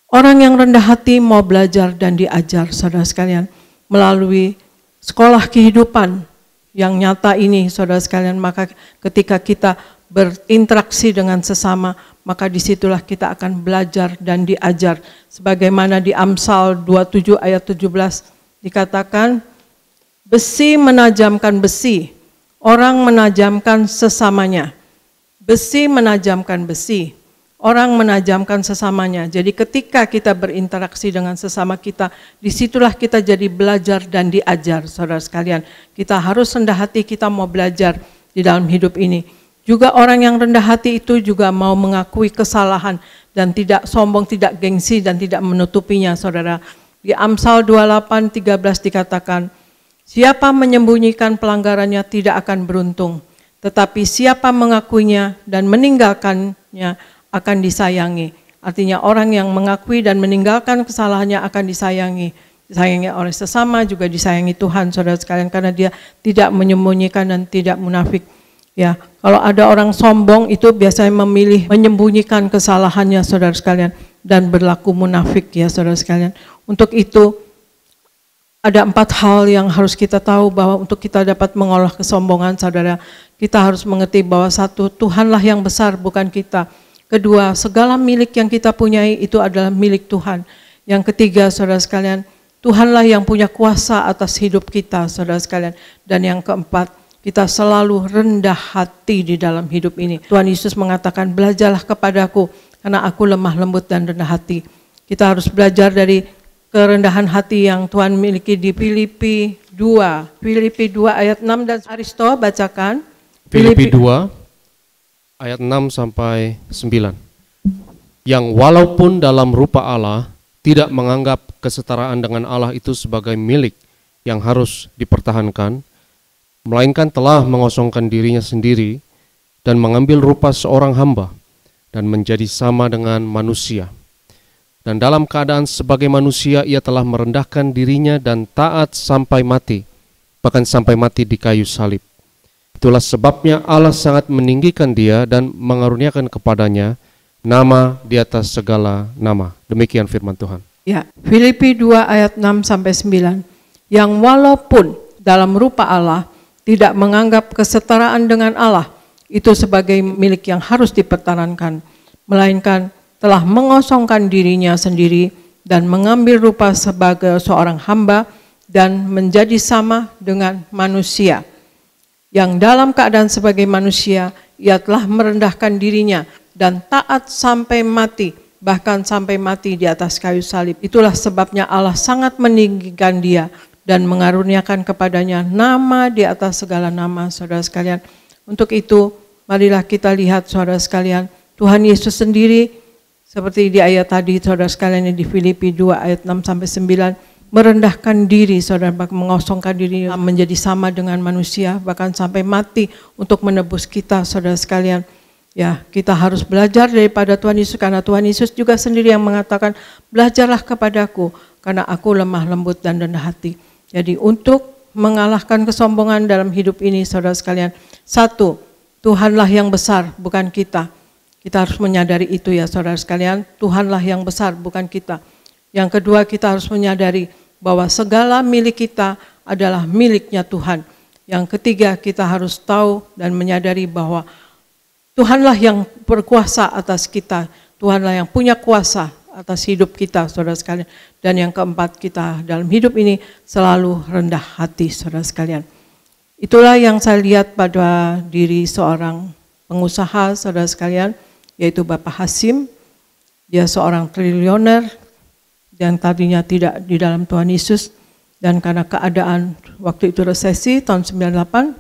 Orang yang rendah hati mau belajar dan diajar, saudara sekalian, melalui sekolah kehidupan yang nyata ini, saudara sekalian. Maka ketika kita berinteraksi dengan sesama, maka disitulah kita akan belajar dan diajar. Sebagaimana di Amsal 27 ayat 17 dikatakan, besi menajamkan besi, orang menajamkan sesamanya. Besi menajamkan besi, orang menajamkan sesamanya. Jadi ketika kita berinteraksi dengan sesama kita, disitulah kita jadi belajar dan diajar, saudara sekalian. Kita harus rendah hati, kita mau belajar di dalam hidup ini. Juga orang yang rendah hati itu juga mau mengakui kesalahan dan tidak sombong, tidak gengsi, dan tidak menutupinya, saudara. Di Amsal 28:13 dikatakan, siapa menyembunyikan pelanggarannya tidak akan beruntung, tetapi siapa mengakuinya dan meninggalkannya akan disayangi. Artinya orang yang mengakui dan meninggalkan kesalahannya akan disayangi. Disayangi oleh sesama, juga disayangi Tuhan, saudara sekalian, karena dia tidak menyembunyikan dan tidak munafik. Ya, kalau ada orang sombong itu biasanya memilih menyembunyikan kesalahannya, saudara sekalian, dan berlaku munafik, ya saudara sekalian. Untuk itu ada 4 hal yang harus kita tahu bahwa untuk kita dapat mengolah kesombongan, saudara, kita harus mengerti bahwa satu, Tuhanlah yang besar, bukan kita. Kedua, segala milik yang kita punyai itu adalah milik Tuhan. Yang ketiga, saudara sekalian, Tuhanlah yang punya kuasa atas hidup kita, saudara sekalian. Dan yang keempat, kita selalu rendah hati di dalam hidup ini. Tuhan Yesus mengatakan, belajarlah kepadaku, karena aku lemah lembut dan rendah hati. Kita harus belajar dari kerendahan hati yang Tuhan miliki di Filipi 2. Filipi 2 ayat 6 dan Aristo bacakan. Filipi 2 ayat 6 sampai 9. Yang walaupun dalam rupa Allah, tidak menganggap kesetaraan dengan Allah itu sebagai milik yang harus dipertahankan, melainkan telah mengosongkan dirinya sendiri dan mengambil rupa seorang hamba dan menjadi sama dengan manusia. Dan dalam keadaan sebagai manusia ia telah merendahkan dirinya dan taat sampai mati, bahkan sampai mati di kayu salib. Itulah sebabnya Allah sangat meninggikan dia dan mengaruniakan kepadanya nama di atas segala nama. Demikian firman Tuhan. Ya, Filipi 2 ayat 6 sampai 9. Yang walaupun dalam rupa Allah tidak menganggap kesetaraan dengan Allah itu sebagai milik yang harus dipertahankan, melainkan telah mengosongkan dirinya sendiri dan mengambil rupa sebagai seorang hamba dan menjadi sama dengan manusia. Yang dalam keadaan sebagai manusia, ia telah merendahkan dirinya dan taat sampai mati, bahkan sampai mati di atas kayu salib. Itulah sebabnya Allah sangat meninggikan dia dan mengaruniakan kepadanya nama di atas segala nama, saudara sekalian. Untuk itu, marilah kita lihat, saudara sekalian, Tuhan Yesus sendiri, seperti di ayat tadi, saudara sekalian, di Filipi 2 ayat 6-9, merendahkan diri, saudara, mengosongkan diri menjadi sama dengan manusia, bahkan sampai mati untuk menebus kita, saudara sekalian. Ya, kita harus belajar daripada Tuhan Yesus, karena Tuhan Yesus juga sendiri yang mengatakan, belajarlah kepadaku, karena aku lemah lembut dan rendah hati. Jadi untuk mengalahkan kesombongan dalam hidup ini, saudara sekalian, satu, Tuhanlah yang besar, bukan kita. Kita harus menyadari itu ya saudara sekalian, Tuhanlah yang besar, bukan kita. Yang kedua, kita harus menyadari bahwa segala milik kita adalah miliknya Tuhan. Yang ketiga, kita harus tahu dan menyadari bahwa Tuhanlah yang berkuasa atas kita, Tuhanlah yang punya kuasa atas hidup kita, saudara sekalian. Dan yang keempat, kita dalam hidup ini selalu rendah hati, saudara sekalian. Itulah yang saya lihat pada diri seorang pengusaha, saudara sekalian, yaitu Bapak Hasim. Dia seorang triliuner yang tadinya tidak di dalam Tuhan Yesus, dan karena keadaan waktu itu resesi tahun 98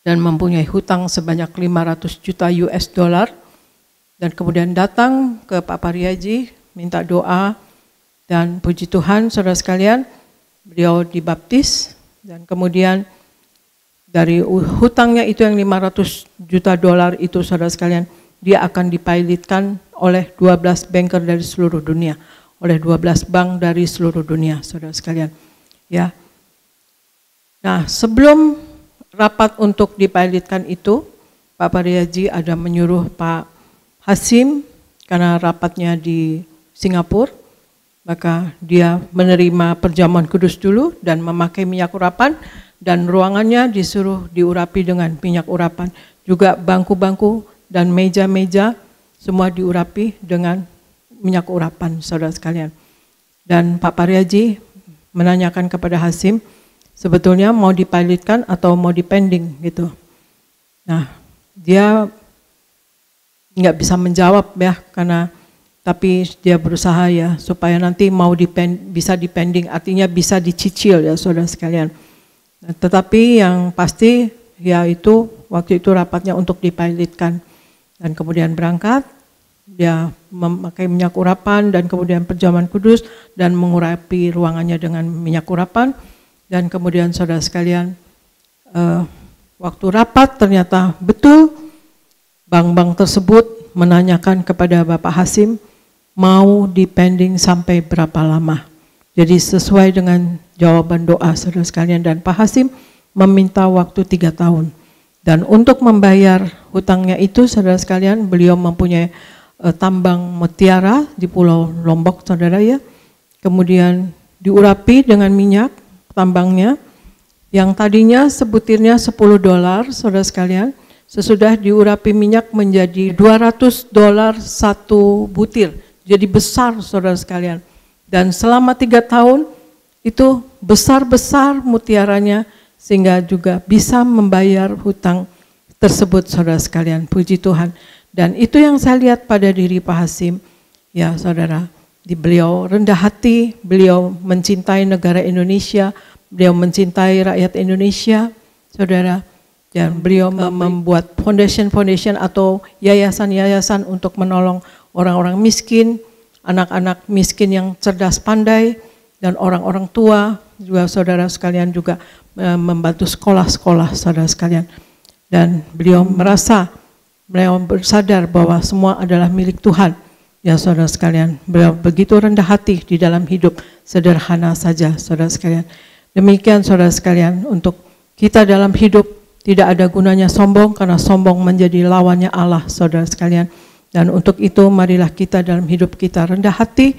dan mempunyai hutang sebanyak 500 juta US dollar, dan kemudian datang ke Pak Pariaji minta doa, dan puji Tuhan saudara sekalian, beliau dibaptis, dan kemudian dari hutangnya itu yang 500 juta dolar itu, saudara sekalian, dia akan dipilotkan oleh 12 banker dari seluruh dunia, oleh 12 bank dari seluruh dunia, saudara sekalian. Ya. Nah, sebelum rapat untuk dipilotkan itu, Pak Pariaji ada menyuruh Pak Hasim, karena rapatnya di Singapura, maka dia menerima perjamuan kudus dulu dan memakai minyak urapan, dan ruangannya disuruh diurapi dengan minyak urapan. Juga bangku-bangku dan meja-meja semua diurapi dengan minyak urapan, saudara sekalian. Dan Pak Pariaji menanyakan kepada Hasim, sebetulnya mau dipilotkan atau mau dipending gitu. Nah, dia nggak bisa menjawab ya, karena tapi dia berusaha ya supaya nanti mau bisa dipending, artinya bisa dicicil ya saudara sekalian. Nah, tetapi yang pasti yaitu waktu itu rapatnya untuk dipilotkan, dan kemudian berangkat, dia memakai minyak urapan dan kemudian perjamuan kudus dan mengurapi ruangannya dengan minyak urapan. Dan kemudian saudara sekalian, waktu rapat ternyata betul bank-bank tersebut menanyakan kepada Bapak Hasim mau dipending sampai berapa lama. Jadi sesuai dengan jawaban doa saudara sekalian, dan Pak Hasim meminta waktu 3 tahun. Dan untuk membayar hutangnya itu saudara sekalian, beliau mempunyai tambang mutiara di Pulau Lombok saudara ya. Kemudian diurapi dengan minyak tambangnya, yang tadinya sebutirnya $10 saudara sekalian, sesudah diurapi minyak menjadi $200 satu butir. Jadi besar saudara sekalian. Dan selama 3 tahun itu besar-besar mutiaranya, sehingga juga bisa membayar hutang tersebut saudara sekalian, puji Tuhan. Dan itu yang saya lihat pada diri Pak Hasim, ya saudara, beliau rendah hati, beliau mencintai negara Indonesia, beliau mencintai rakyat Indonesia, saudara. Dan beliau membuat foundation atau yayasan-yayasan untuk menolong orang-orang miskin, anak-anak miskin yang cerdas pandai, dan orang-orang tua, juga saudara sekalian juga membantu sekolah-sekolah saudara sekalian. Dan beliau bersadar bahwa semua adalah milik Tuhan, ya saudara sekalian. Beliau begitu rendah hati di dalam hidup, sederhana saja saudara sekalian. Demikian saudara sekalian, untuk kita dalam hidup tidak ada gunanya sombong, karena sombong menjadi lawannya Allah saudara sekalian. Dan untuk itu marilah kita dalam hidup kita rendah hati,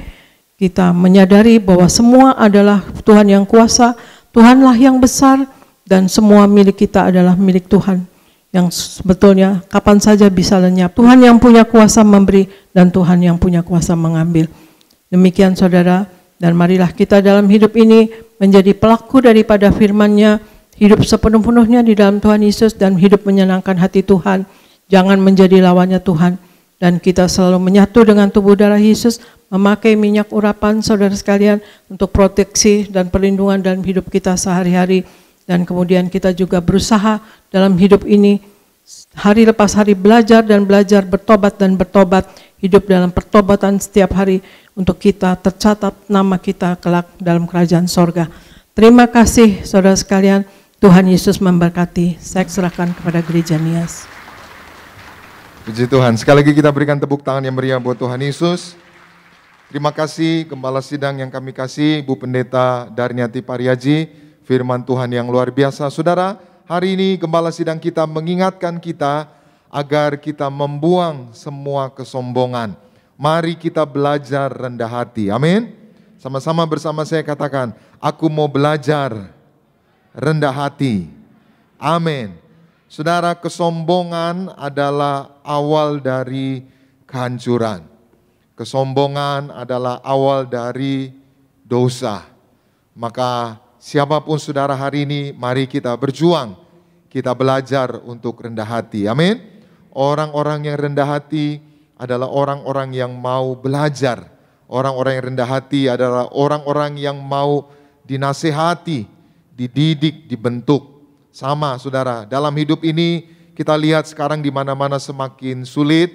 kita menyadari bahwa semua adalah Tuhan yang kuasa, Tuhanlah yang besar, dan semua milik kita adalah milik Tuhan. yang sebetulnya kapan saja bisa lenyap. Tuhan yang punya kuasa memberi dan Tuhan yang punya kuasa mengambil. Demikian saudara, dan marilah kita dalam hidup ini menjadi pelaku daripada firman-Nya, hidup sepenuh-penuhnya di dalam Tuhan Yesus dan hidup menyenangkan hati Tuhan. Jangan menjadi lawannya Tuhan. Dan kita selalu menyatu dengan tubuh darah Yesus, memakai minyak urapan saudara sekalian untuk proteksi dan perlindungan dalam hidup kita sehari-hari. Dan kemudian kita juga berusaha dalam hidup ini hari lepas hari belajar dan belajar, bertobat dan bertobat, hidup dalam pertobatan setiap hari untuk kita tercatat nama kita kelak dalam kerajaan sorga. Terima kasih saudara sekalian, Tuhan Yesus memberkati. Saya serahkan kepada gereja Nias. Puji Tuhan, sekali lagi kita berikan tepuk tangan yang meriah buat Tuhan Yesus. Terima kasih Gembala Sidang yang kami kasih, Bu Pendeta Darniati Pariaji, firman Tuhan yang luar biasa. Saudara, hari ini Gembala Sidang kita mengingatkan kita agar kita membuang semua kesombongan. Mari kita belajar rendah hati, amin. Sama-sama bersama saya katakan, aku mau belajar rendah hati, amin. Saudara, kesombongan adalah awal dari kehancuran. Kesombongan adalah awal dari dosa. Maka siapapun saudara hari ini, mari kita berjuang. Kita belajar untuk rendah hati. Amin. Orang-orang yang rendah hati adalah orang-orang yang mau belajar. Orang-orang yang rendah hati adalah orang-orang yang mau dinasehati, dididik, dibentuk. Sama saudara, dalam hidup ini kita lihat sekarang di mana-mana semakin sulit,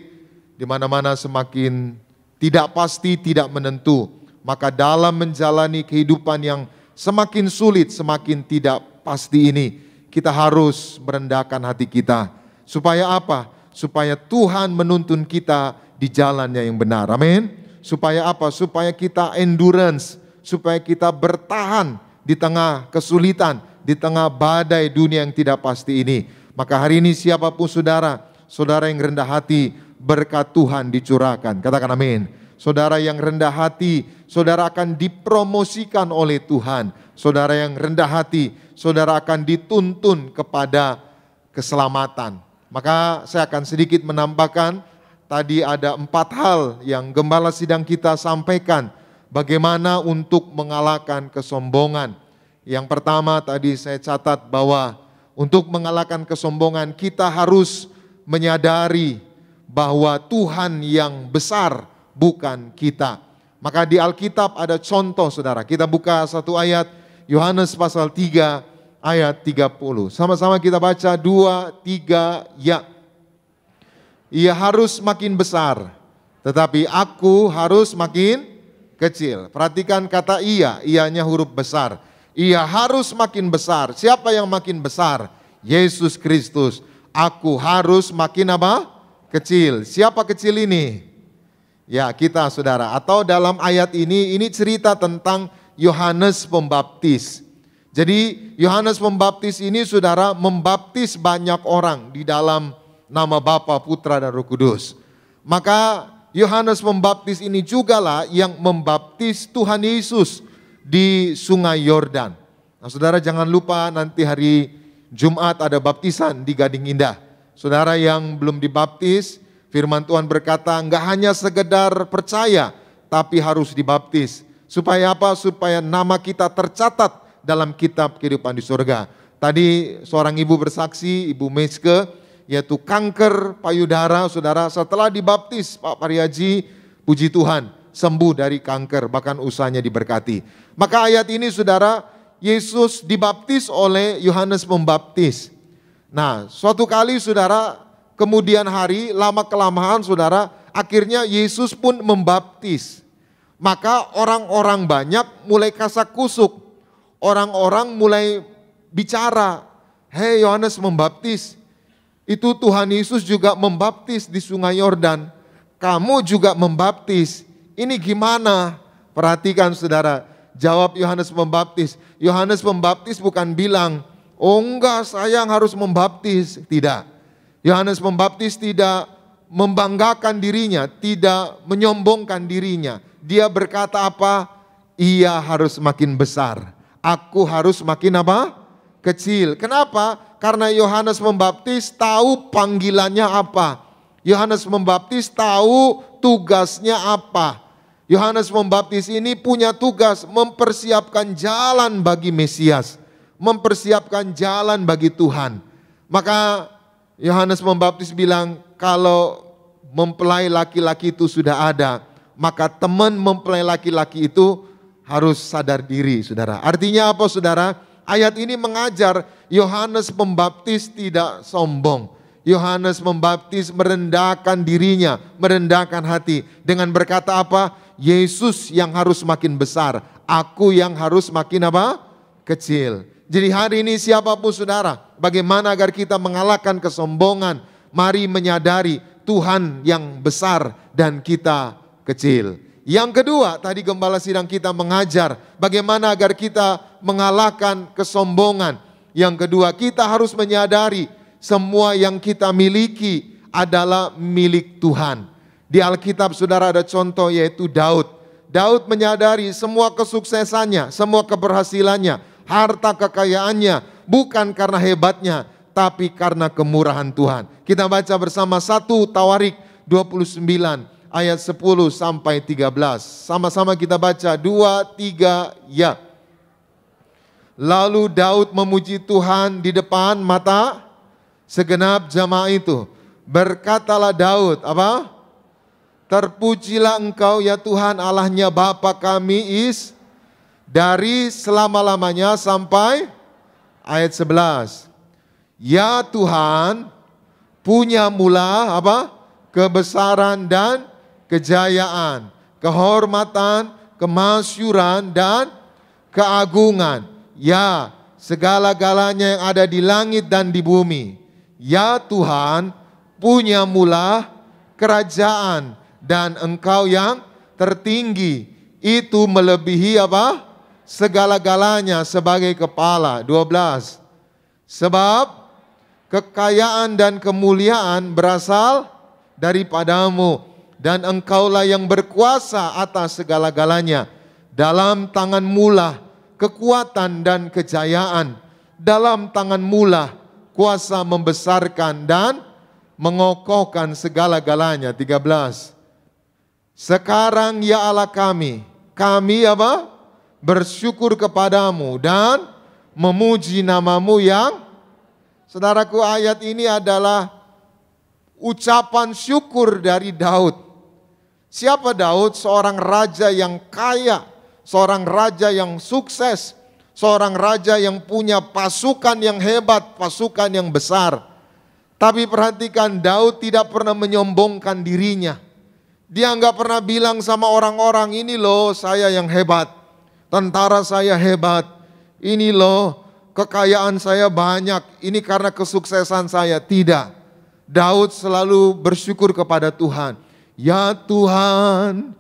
di mana-mana semakin tidak pasti, tidak menentu. Maka dalam menjalani kehidupan yang semakin sulit, semakin tidak pasti ini, kita harus merendahkan hati kita. Supaya apa? Supaya Tuhan menuntun kita di jalannya yang benar. Amin. Supaya apa? Supaya kita endurance, supaya kita bertahan di tengah kesulitan, di tengah badai dunia yang tidak pasti ini. Maka hari ini siapapun saudara, saudara yang rendah hati, berkat Tuhan dicurahkan. Katakan amin. Saudara yang rendah hati, saudara akan dipromosikan oleh Tuhan. Saudara yang rendah hati, saudara akan dituntun kepada keselamatan. Maka saya akan sedikit menambahkan, tadi ada 4 hal yang Gembala Sidang kita sampaikan. Bagaimana untuk mengalahkan kesombongan. Yang pertama tadi saya catat bahwa untuk mengalahkan kesombongan kita harus menyadari bahwa Tuhan yang besar bukan kita. Maka di Alkitab ada contoh saudara. Kita buka satu ayat Yohanes pasal 3 ayat 30. Sama-sama kita baca 2, 3, ya. Ia harus makin besar, tetapi aku harus makin kecil. Perhatikan kata ia, ianya huruf besar. Ia harus makin besar. Siapa yang makin besar? Yesus Kristus. Aku harus makin apa? Kecil. Siapa kecil ini? Ya, kita saudara. Atau dalam ayat ini cerita tentang Yohanes Pembaptis. Jadi Yohanes Pembaptis ini saudara membaptis banyak orang di dalam nama Bapa, Putra dan Roh Kudus. Maka Yohanes Pembaptis ini jugalah yang membaptis Tuhan Yesus di Sungai Yordan. Nah, saudara jangan lupa nanti hari Jumat ada baptisan di Gading Indah. Saudara yang belum dibaptis, firman Tuhan berkata enggak hanya sekedar percaya, tapi harus dibaptis. Supaya apa? Supaya nama kita tercatat dalam kitab kehidupan di surga. Tadi seorang ibu bersaksi, Ibu Meske, yaitu kanker payudara, saudara setelah dibaptis Pak Pariaji, puji Tuhan, sembuh dari kanker, bahkan usahanya diberkati. Maka ayat ini saudara, Yesus dibaptis oleh Yohanes Pembaptis. Nah, suatu kali saudara, kemudian hari, lama-kelamaan saudara, akhirnya Yesus pun membaptis. Maka orang-orang banyak mulai kasak kusuk. Orang-orang mulai bicara, hei Yohanes Membaptis, itu Tuhan Yesus juga membaptis di Sungai Yordan. Kamu juga membaptis. Ini gimana? Perhatikan saudara, jawab Yohanes Pembaptis. Yohanes Pembaptis bukan bilang, oh enggak saya yang harus membaptis. Tidak. Yohanes Pembaptis tidak membanggakan dirinya, tidak menyombongkan dirinya. Dia berkata apa? Ia harus makin besar. Aku harus makin apa? kecil. Kenapa? Karena Yohanes Pembaptis tahu panggilannya apa. Yohanes Pembaptis tahu tugasnya apa. Yohanes Pembaptis ini punya tugas mempersiapkan jalan bagi Mesias, mempersiapkan jalan bagi Tuhan. Maka Yohanes Pembaptis bilang, kalau mempelai laki-laki itu sudah ada, maka teman mempelai laki-laki itu harus sadar diri, saudara. Artinya apa, saudara? Ayat ini mengajar Yohanes Pembaptis tidak sombong. Yohanes Pembaptis merendahkan dirinya, merendahkan hati dengan berkata apa? Yesus yang harus makin besar, aku yang harus makin apa? Kecil. Jadi hari ini siapapun saudara, bagaimana agar kita mengalahkan kesombongan? Mari menyadari Tuhan yang besar dan kita kecil. Yang kedua, tadi gembala sidang kita mengajar bagaimana agar kita mengalahkan kesombongan. Yang kedua, kita harus menyadari semua yang kita miliki adalah milik Tuhan. Di Alkitab saudara ada contoh yaitu Daud. Daud menyadari semua kesuksesannya, semua keberhasilannya, harta kekayaannya bukan karena hebatnya, tapi karena kemurahan Tuhan. Kita baca bersama 1 Tawarik 29 ayat 10 sampai 13. Sama-sama kita baca 2, 3, ya. Lalu Daud memuji Tuhan di depan mata segenap jamaah itu. Berkatalah Daud, apa? Terpujilah engkau ya Tuhan Allahnya Bapa kami dari selama-lamanya sampai ayat 11. Ya Tuhan, punya mula apa? Kebesaran dan kejayaan, kehormatan, kemasyuran dan keagungan. Ya, segala-galanya yang ada di langit dan di bumi. Ya Tuhan, punya mula kerajaan dan engkau yang tertinggi. Itu melebihi apa? Segala-galanya sebagai kepala. 12. Sebab kekayaan dan kemuliaan berasal daripadamu, dan engkaulah yang berkuasa atas segala-galanya. Dalam tanganmu lah kekuatan dan kejayaan, dalam tanganmu lah kuasa membesarkan dan mengokohkan segala-galanya. 13. Sekarang ya Allah kami apa? Bersyukur kepadamu dan memuji namamu yang, saudaraku, ayat ini adalah ucapan syukur dari Daud. Siapa Daud? Seorang raja yang kaya, seorang raja yang sukses, seorang raja yang punya pasukan yang hebat, pasukan yang besar. Tapi perhatikan, Daud tidak pernah menyombongkan dirinya. Dia nggak pernah bilang sama orang-orang, ini loh saya yang hebat, tentara saya hebat, ini loh kekayaan saya banyak, ini karena kesuksesan saya. Tidak. Daud selalu bersyukur kepada Tuhan. Ya Tuhan,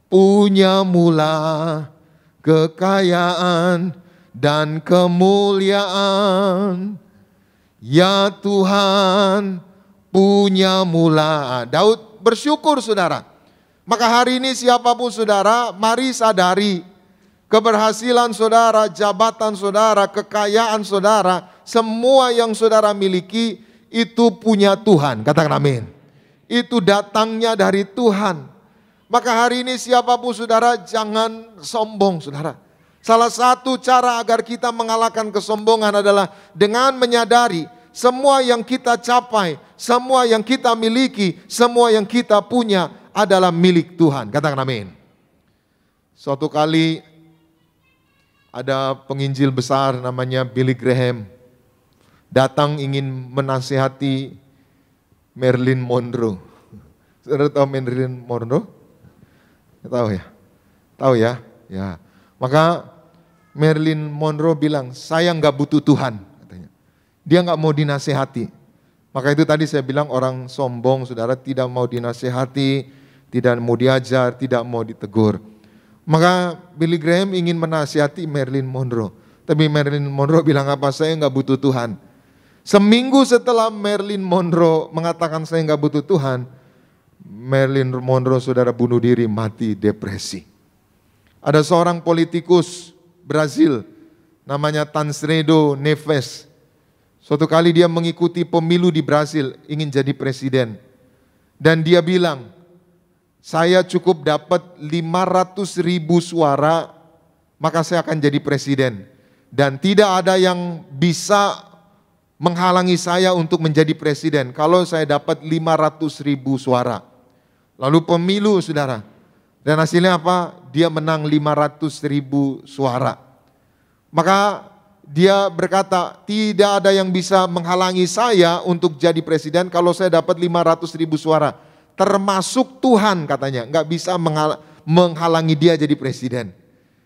punya mula kekayaan dan kemuliaan. Ya Tuhan, punya mula. Daud bersyukur, saudara. Maka hari ini siapapun saudara, mari sadari keberhasilan saudara, jabatan saudara, kekayaan saudara, semua yang saudara miliki itu punya Tuhan. Katakan amin. Itu datangnya dari Tuhan. Maka hari ini siapapun saudara, jangan sombong, saudara. Salah satu cara agar kita mengalahkan kesombongan adalah dengan menyadari semua yang kita capai, semua yang kita miliki, semua yang kita punya adalah milik Tuhan. Katakan amin. Suatu kali ada penginjil besar namanya Billy Graham datang ingin menasihati Marilyn Monroe. Saudara tahu Marilyn Monroe? Tahu ya? Tahu ya? Ya. Maka Marilyn Monroe bilang, saya nggak butuh Tuhan, katanya. Dia nggak mau dinasihati. Maka itu tadi saya bilang orang sombong, saudara, tidak mau dinasihati, tidak mau diajar, tidak mau ditegur. Maka Billy Graham ingin menasihati Marilyn Monroe. Tapi Marilyn Monroe bilang apa? Saya nggak butuh Tuhan. Seminggu setelah Marilyn Monroe mengatakan saya nggak butuh Tuhan, Marilyn Monroe saudara bunuh diri, mati depresi. Ada seorang politikus Brazil namanya Tancredo Neves. Suatu kali dia mengikuti pemilu di Brasil, ingin jadi presiden. Dan dia bilang, saya cukup dapat 500.000 suara, maka saya akan jadi presiden. Dan tidak ada yang bisa menghalangi saya untuk menjadi presiden kalau saya dapat 500.000 suara. Lalu pemilu, saudara. Dan hasilnya apa? Dia menang 500.000 suara. Maka dia berkata, tidak ada yang bisa menghalangi saya untuk jadi presiden kalau saya dapat 500.000 suara. Termasuk Tuhan katanya, nggak bisa menghalangi dia jadi presiden.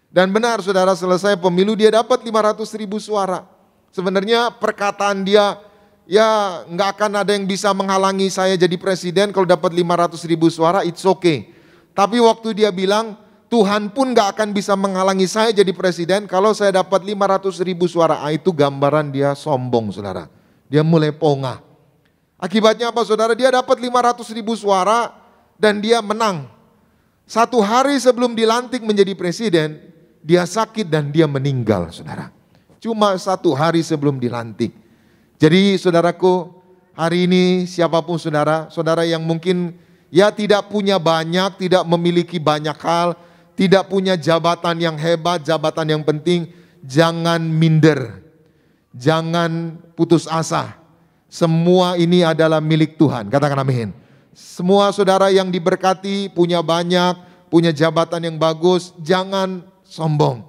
Dan benar saudara, selesai pemilu dia dapat 500.000 suara. Sebenarnya perkataan dia, ya nggak akan ada yang bisa menghalangi saya jadi presiden kalau dapat 500.000 suara, it's okay. Tapi waktu dia bilang, Tuhan pun gak akan bisa menghalangi saya jadi presiden kalau saya dapat 500.000 suara. Itu gambaran dia sombong, saudara. Dia mulai pongah. Akibatnya apa, saudara? Dia dapat 500.000 suara dan dia menang. 1 hari sebelum dilantik menjadi presiden, dia sakit dan dia meninggal, saudara. Cuma 1 hari sebelum dilantik. Jadi saudaraku, hari ini siapapun saudara, saudara yang mungkin ya tidak punya banyak, tidak memiliki banyak hal, tidak punya jabatan yang hebat, jabatan yang penting, jangan minder, jangan putus asa. Semua ini adalah milik Tuhan, katakan amin. Semua saudara yang diberkati, punya banyak, punya jabatan yang bagus, jangan sombong,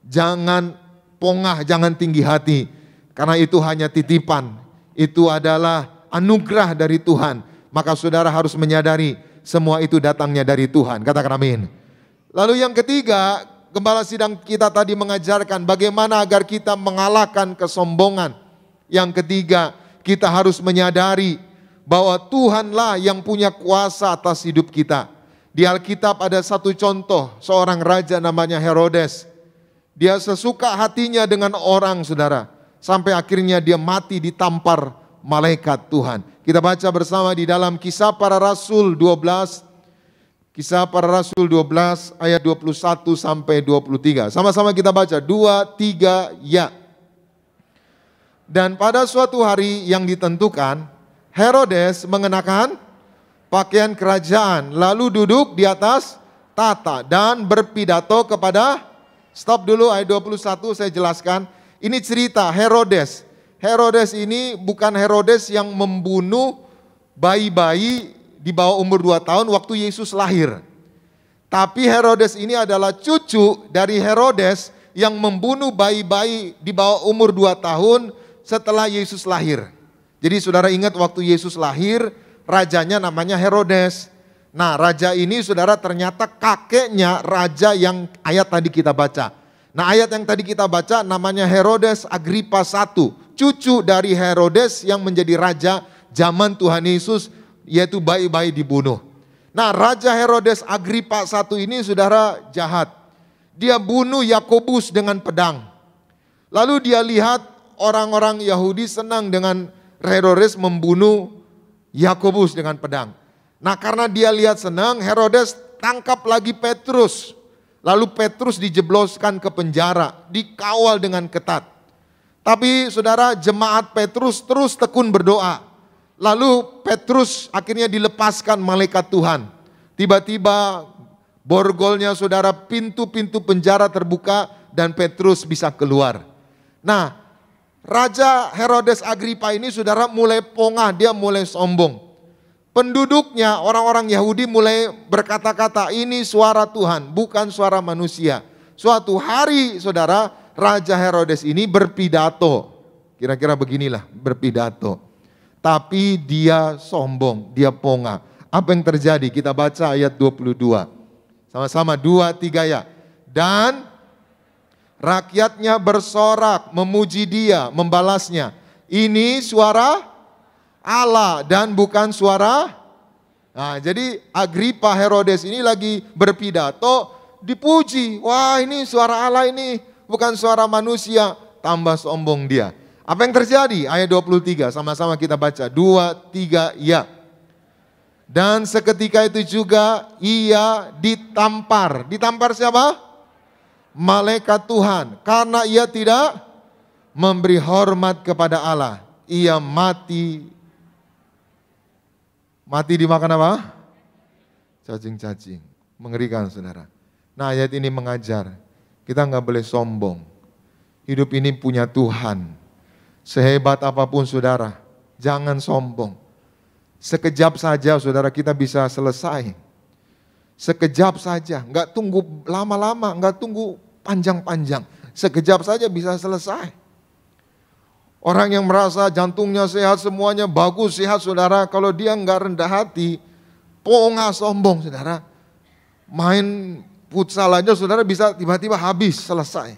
jangan pongah, jangan tinggi hati. Karena itu hanya titipan, itu adalah anugerah dari Tuhan. Maka saudara harus menyadari semua itu datangnya dari Tuhan, katakan amin. Lalu yang ketiga, gembala sidang kita tadi mengajarkan bagaimana agar kita mengalahkan kesombongan. Yang ketiga, kita harus menyadari bahwa Tuhanlah yang punya kuasa atas hidup kita. Di Alkitab ada satu contoh, seorang raja namanya Herodes. Dia sesuka hatinya dengan orang, saudara, sampai akhirnya dia mati ditampar malaikat Tuhan. Kita baca bersama di dalam Kisah Para Rasul 12, Kisah Para Rasul 12 ayat 21 sampai 23. Sama-sama kita baca, 2, 3, ya. Dan pada suatu hari yang ditentukan, Herodes mengenakan pakaian kerajaan, lalu duduk di atas tahta dan berpidato kepada, stop dulu ayat 21 saya jelaskan. Ini cerita Herodes. Herodes ini bukan Herodes yang membunuh bayi-bayi di bawah umur 2 tahun waktu Yesus lahir. Tapi Herodes ini adalah cucu dari Herodes yang membunuh bayi-bayi di bawah umur 2 tahun setelah Yesus lahir. Jadi saudara ingat waktu Yesus lahir, rajanya namanya Herodes. Nah, raja ini saudara ternyata kakeknya raja yang ayat tadi kita baca. Nah, ayat yang tadi kita baca namanya Herodes Agripa I, cucu dari Herodes yang menjadi raja zaman Tuhan Yesus, yaitu bayi-bayi dibunuh. Nah, Raja Herodes Agripa I ini saudara jahat. Dia bunuh Yakobus dengan pedang. Lalu dia lihat orang-orang Yahudi senang dengan Herodes membunuh Yakobus dengan pedang. Nah, karena dia lihat senang, Herodes tangkap lagi Petrus. Lalu Petrus dijebloskan ke penjara, dikawal dengan ketat. Tapi saudara, jemaat Petrus terus tekun berdoa. Lalu Petrus akhirnya dilepaskan malaikat Tuhan. Tiba-tiba borgolnya saudara, pintu-pintu penjara terbuka dan Petrus bisa keluar. Nah, Raja Herodes Agripa ini saudara mulai pongah, dia mulai sombong. Penduduknya, orang-orang Yahudi mulai berkata-kata, ini suara Tuhan, bukan suara manusia. Suatu hari saudara, Raja Herodes ini berpidato. Kira-kira beginilah berpidato. Tapi dia sombong, dia pongah. Apa yang terjadi? Kita baca ayat 22. Sama-sama 2, 3 ya. Dan rakyatnya bersorak, memuji dia, membalasnya. Ini suara Allah dan bukan suara. Nah, jadi Agripa Herodes ini lagi berpidato, dipuji. Wah, ini suara Allah, ini bukan suara manusia. Tambah sombong dia. Apa yang terjadi? Ayat 23, sama-sama kita baca. 2, 3, ya. Dan seketika itu juga ia ditampar. Ditampar siapa? malaikat Tuhan. Karena ia tidak memberi hormat kepada Allah, ia mati. Mati dimakan apa? Cacing-cacing. Mengerikan saudara. Nah ayat ini mengajar, kita nggak boleh sombong. Hidup ini punya Tuhan. Sehebat apapun saudara, jangan sombong. Sekejap saja saudara kita bisa selesai. Sekejap saja, nggak tunggu lama-lama, nggak tunggu panjang-panjang. Sekejap saja bisa selesai. Orang yang merasa jantungnya sehat, semuanya bagus, sehat saudara, kalau dia nggak rendah hati, pongah sombong saudara. Main futsal aja saudara bisa tiba-tiba habis, selesai.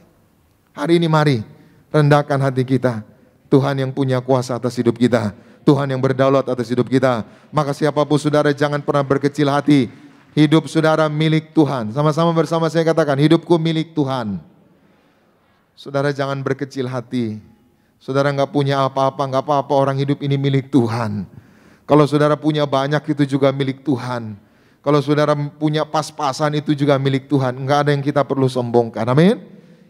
Hari ini mari rendahkan hati kita. Tuhan yang punya kuasa atas hidup kita. Tuhan yang berdaulat atas hidup kita. Maka siapapun saudara jangan pernah berkecil hati. Hidup saudara milik Tuhan. Sama-sama bersama saya katakan, hidupku milik Tuhan. Saudara jangan berkecil hati. Saudara nggak punya apa-apa, nggak apa-apa, orang hidup ini milik Tuhan. Kalau saudara punya banyak itu juga milik Tuhan. Kalau saudara punya pas-pasan itu juga milik Tuhan. Nggak ada yang kita perlu sombongkan, amin.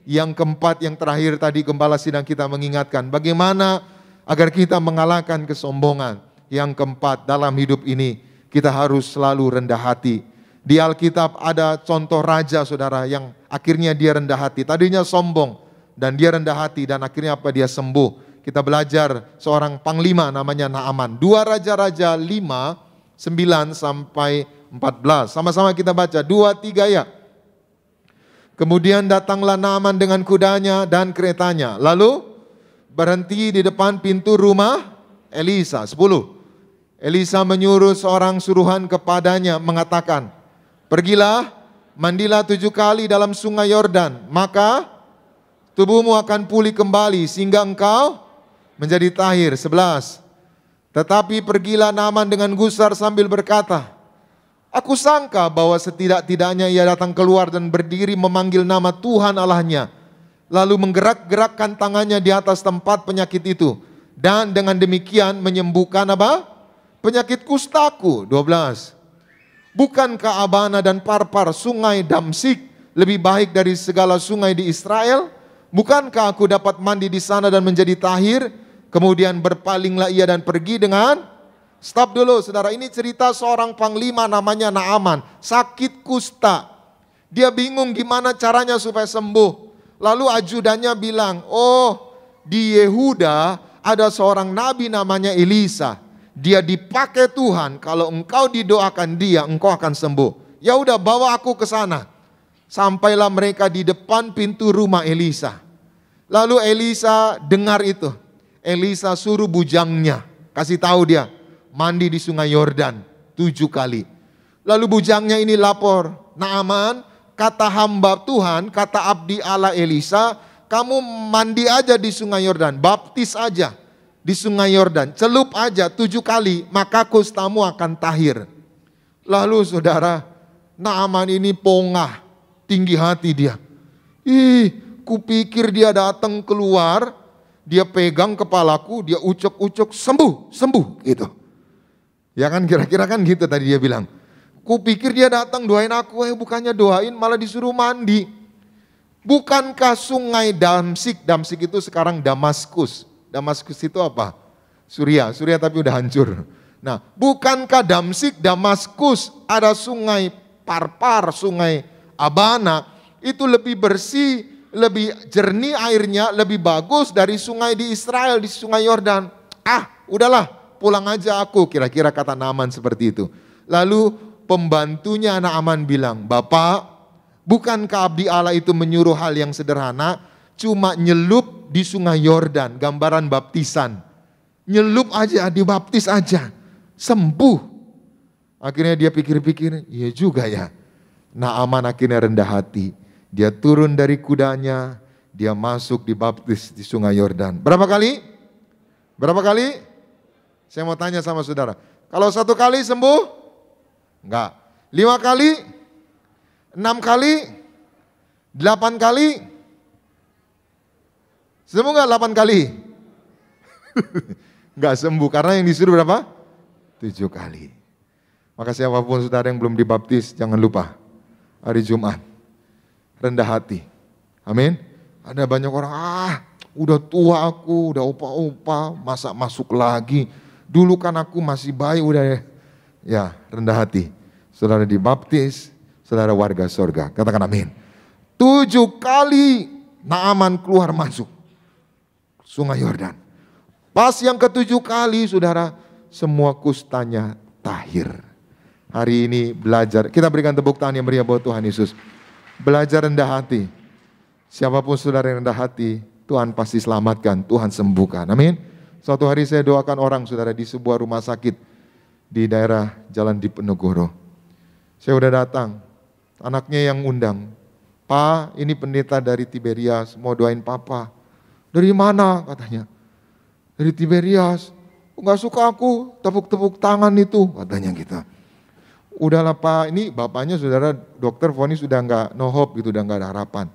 Yang keempat, yang terakhir tadi gembala sidang kita mengingatkan, bagaimana agar kita mengalahkan kesombongan. Yang keempat, dalam hidup ini kita harus selalu rendah hati. Di Alkitab ada contoh raja saudara yang akhirnya dia rendah hati. Tadinya sombong dan dia rendah hati dan akhirnya apa? Dia sembuh. Kita belajar seorang panglima namanya Naaman. 2 Raja-Raja 5, 9 sampai 14. Sama-sama kita baca 2-3 ya. Kemudian datanglah Naaman dengan kudanya dan keretanya. Lalu berhenti di depan pintu rumah Elisa. 10. Elisa menyuruh seorang suruhan kepadanya mengatakan, pergilah, mandilah 7 kali dalam sungai Yordan, maka tubuhmu akan pulih kembali sehingga engkau menjadi tahir. 11. Tetapi pergilah Naaman dengan gusar sambil berkata, aku sangka bahwa setidak-tidaknya ia datang keluar dan berdiri memanggil nama Tuhan Allahnya, lalu menggerak-gerakkan tangannya di atas tempat penyakit itu, dan dengan demikian menyembuhkan apa? Penyakit kustaku. 12. Bukankah Abana dan Parpar sungai Damsik lebih baik dari segala sungai di Israel? Bukankah aku dapat mandi di sana dan menjadi tahir? Kemudian berpalinglah ia dan pergi dengan... Stop dulu saudara, ini cerita seorang panglima namanya Naaman, sakit kusta. Dia bingung gimana caranya supaya sembuh. Lalu ajudannya bilang, oh di Yehuda ada seorang nabi namanya Elisa. Dia dipakai Tuhan, kalau engkau didoakan dia, engkau akan sembuh. Ya udah, bawa aku ke sana. Sampailah mereka di depan pintu rumah Elisa. Lalu Elisa dengar itu. Elisa suruh bujangnya, kasih tahu dia, mandi di sungai Yordan 7 kali. Lalu bujangnya ini lapor, Naaman, kata hamba Tuhan, kata abdi Allah Elisa, kamu mandi aja di sungai Yordan, baptis aja di sungai Yordan, celup aja 7 kali, maka kustamu akan tahir. Lalu saudara, Naaman ini pongah, tinggi hati dia. Kupikir dia datang keluar, dia pegang kepalaku, dia ucuk-ucuk, sembuh gitu. Ya kan, kira-kira kan gitu tadi dia bilang. Kupikir dia datang doain aku, bukannya doain malah disuruh mandi. Bukankah sungai Damsik, Damsik itu sekarang Damaskus. Damaskus itu apa? Suriah tapi udah hancur. Nah, bukankah Damsik, Damaskus ada sungai Parpar, sungai Abana, itu lebih bersih, lebih jernih airnya, lebih bagus dari sungai di Israel, di sungai Yordan. Udahlah, pulang aja aku, kira-kira kata Naaman seperti itu. Lalu pembantunya Naaman bilang, Bapak, bukankah abdi Allah itu menyuruh hal yang sederhana, cuma nyelup di sungai Yordan, gambaran baptisan. Nyelup aja, dibaptis aja, sembuh. Akhirnya dia pikir-pikir, iya juga ya. Naaman akhirnya rendah hati. Dia turun dari kudanya, dia masuk dibaptis di sungai Yordan. Berapa kali? Berapa kali? Saya mau tanya sama saudara. Kalau 1 kali sembuh? Enggak. 5 kali? 6 kali? 8 kali? Sembuh enggak 8 kali? Enggak sembuh, karena yang disuruh berapa? 7 kali. Maka siapapun saudara yang belum dibaptis, jangan lupa hari Jumat rendah hati. Amin. Ada banyak orang, udah tua aku, udah opa-opa, masa masuk lagi. Dulu kan aku masih baik, udah ya rendah hati. Saudara dibaptis, saudara warga sorga. Katakan amin. 7 kali Naaman keluar masuk Sungai Yordan. Pas yang ke-7 kali, saudara, semua kustanya tahir. Hari ini belajar, kita berikan tepuk tangan yang meriah buat Tuhan Yesus. Belajar rendah hati. Siapapun saudara yang rendah hati, Tuhan pasti selamatkan, Tuhan sembuhkan. Amin. Suatu hari saya doakan orang, saudara, di sebuah rumah sakit di daerah Jalan Diponegoro. Saya udah datang, anaknya yang undang. Pak, ini pendeta dari Tiberias, mau doain papa. Dari mana katanya? Dari Tiberias. Enggak suka aku tepuk-tepuk tangan itu, katanya kita. Udahlah Pak, ini bapaknya saudara dokter vonis sudah enggak no hope gitu, udah enggak ada harapan.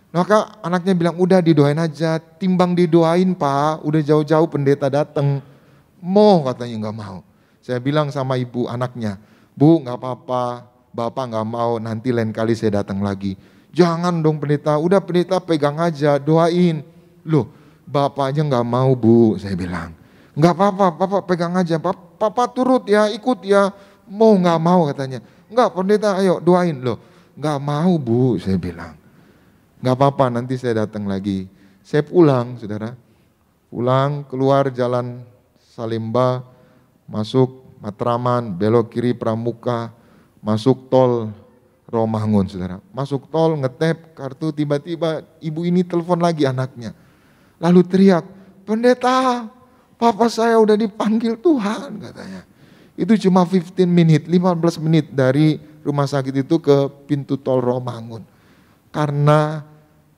Maka anaknya bilang, udah didoain aja, timbang didoain Pak, udah jauh-jauh pendeta datang. Mau katanya, enggak mau. Saya bilang sama ibu anaknya, Bu enggak apa-apa, bapak enggak mau, nanti lain kali saya datang lagi. Jangan dong pendeta, udah pendeta pegang aja, doain. Loh, bapak aja enggak mau Bu, saya bilang. Enggak apa-apa, bapak pegang aja, papa turut ya, ikut ya. Mau enggak mau katanya. Enggak pendeta, ayo doain. Loh, enggak mau Bu, saya bilang. Enggak apa-apa, nanti saya datang lagi. Saya pulang, saudara. Pulang, keluar jalan Salemba, masuk Matraman, belok kiri Pramuka, masuk tol Romangun, saudara. Masuk tol, ngetep kartu, tiba-tiba ibu ini telepon lagi anaknya. Lalu teriak, pendeta, papa saya udah dipanggil Tuhan, katanya. Itu cuma 15 menit dari rumah sakit itu ke pintu tol Romangun. Karena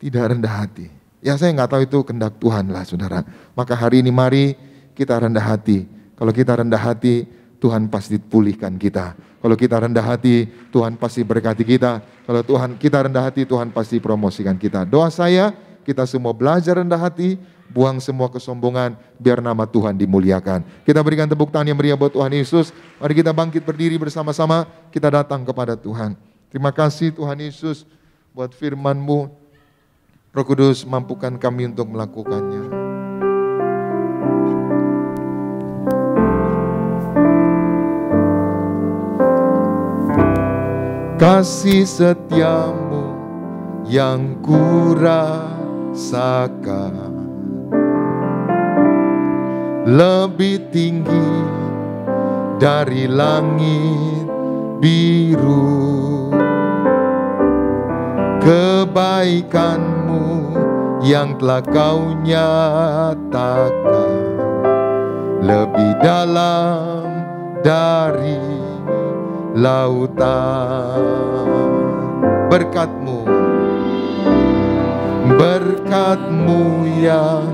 tidak rendah hati. Ya saya nggak tahu itu kehendak Tuhan lah saudara. Maka hari ini mari kita rendah hati. Kalau kita rendah hati, Tuhan pasti pulihkan kita. Kalau kita rendah hati, Tuhan pasti berkati kita. Kalau kita rendah hati, Tuhan pasti promosikan kita. Doa saya, kita semua belajar rendah hati, buang semua kesombongan, biar nama Tuhan dimuliakan. Kita berikan tepuk tangan yang meriah buat Tuhan Yesus. Mari kita bangkit berdiri bersama-sama, kita datang kepada Tuhan. Terima kasih Tuhan Yesus buat firman-Mu. Roh Kudus mampukan kami untuk melakukannya. Kasih setiamu yang kurasakan lebih tinggi dari langit biru. Kebaikanmu yang telah kau nyatakan lebih dalam dari lautan. Berkat-Mu yang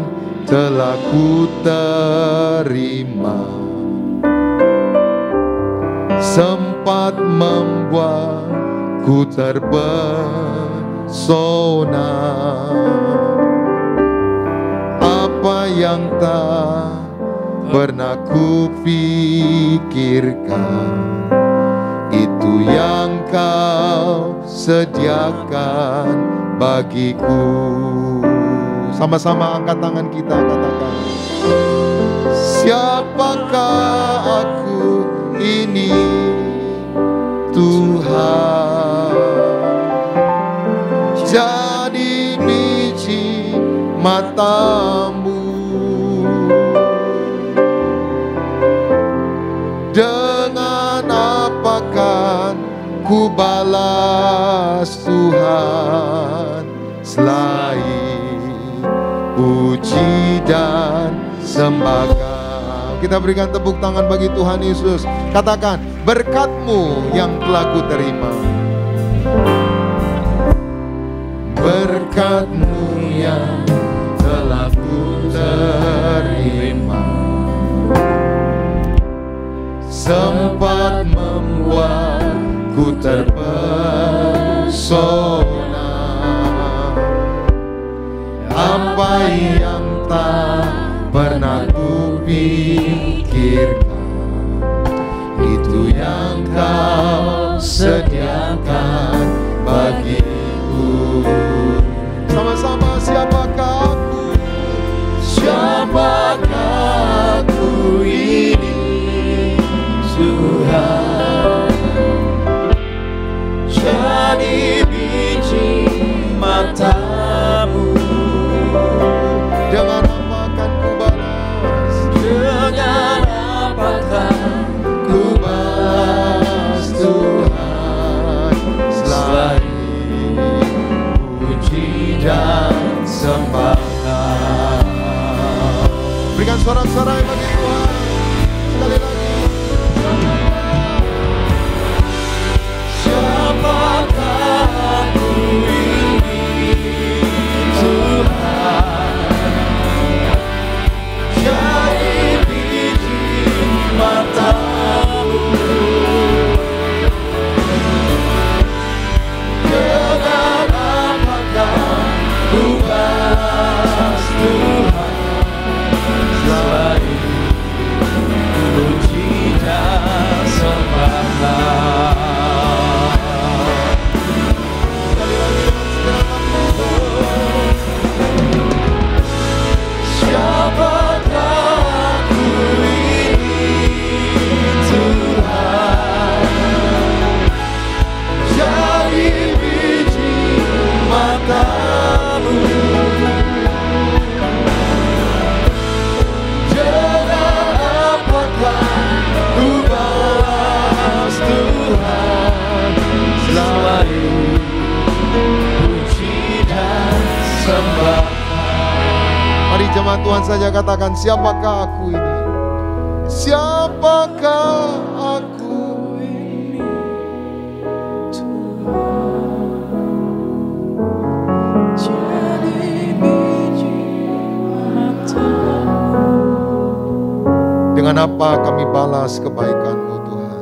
telah ku terima sempat membuatku terpesona. Apa yang tak pernah ku pikirkan, itu yang kau sediakan bagiku. Sama-sama angkat tangan kita, katakan, siapakah aku ini Tuhan, jadi biji mata-Mu. Dengan apa kan ku balas Tuhan selain puji dan sembah. Kita berikan tepuk tangan bagi Tuhan Yesus. Katakan, berkat-Mu yang telah ku terima. Berkat-Mu yang telah ku terima sempat membuatku terpesona. Apa yang tak pernah ku pikirkan, itu yang kau sediakan bagiku. jemaat Tuhan saja katakan, siapakah aku ini? Siapakah aku ini? Dengan apa kami balas kebaikan-Mu Tuhan?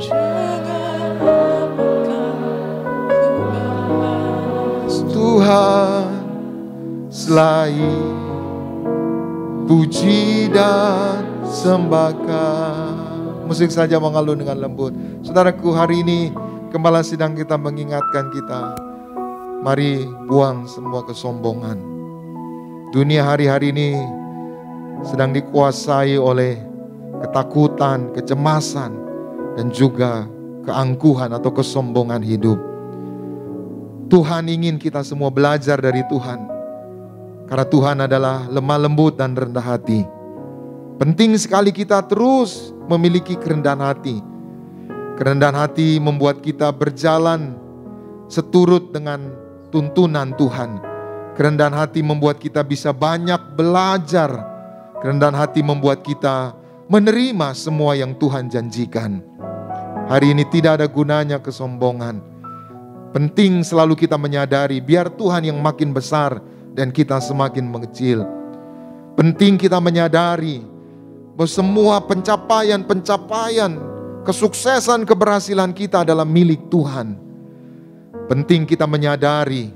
Tuhan, selain puji dan sembahkan. Musik saja mengalun dengan lembut. Saudaraku, hari ini Gembala Sidang kita mengingatkan kita, mari buang semua kesombongan. Dunia hari-hari ini sedang dikuasai oleh ketakutan, kecemasan, dan juga keangkuhan atau kesombongan hidup. Tuhan ingin kita semua belajar dari Tuhan, karena Tuhan adalah lemah lembut dan rendah hati. Penting sekali kita terus memiliki kerendahan hati. Kerendahan hati membuat kita berjalan seturut dengan tuntunan Tuhan. Kerendahan hati membuat kita bisa banyak belajar. Kerendahan hati membuat kita menerima semua yang Tuhan janjikan. Hari ini tidak ada gunanya kesombongan. Penting selalu kita menyadari, biar Tuhan yang makin besar dan kita semakin mengecil. Penting kita menyadari bahwa semua pencapaian, kesuksesan, keberhasilan kita adalah milik Tuhan. Penting kita menyadari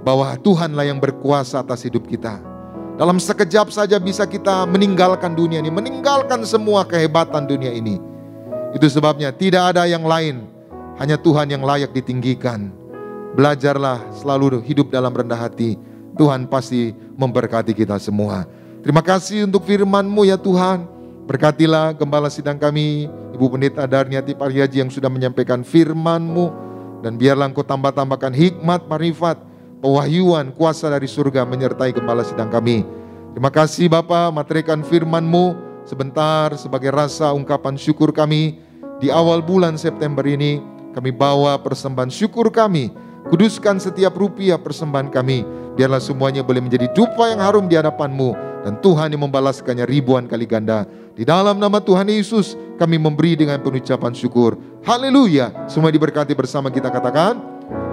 bahwa Tuhanlah yang berkuasa atas hidup kita. Dalam sekejap saja bisa kita meninggalkan dunia ini, meninggalkan semua kehebatan dunia ini. Itu sebabnya tidak ada yang lain, hanya Tuhan yang layak ditinggikan. Belajarlah selalu hidup dalam rendah hati. Tuhan pasti memberkati kita semua. Terima kasih untuk firman-Mu ya Tuhan. Berkatilah Gembala Sidang kami, Ibu Pendeta Darniati Pariaji yang sudah menyampaikan firman-Mu. Dan biarlah Engkau tambah-tambahkan hikmat, marifat, pewahyuan, kuasa dari surga menyertai Gembala Sidang kami. Terima kasih Bapa, materikan firman-Mu sebentar sebagai rasa ungkapan syukur kami. Di awal bulan September ini kami bawa persembahan syukur kami. Kuduskan setiap rupiah persembahan kami. Biarlah semuanya boleh menjadi dupa yang harum di hadapan-Mu. Dan Tuhan yang membalaskannya ribuan kali ganda. Di dalam nama Tuhan Yesus kami memberi dengan penucapan syukur. Haleluya. Semua diberkati bersama kita katakan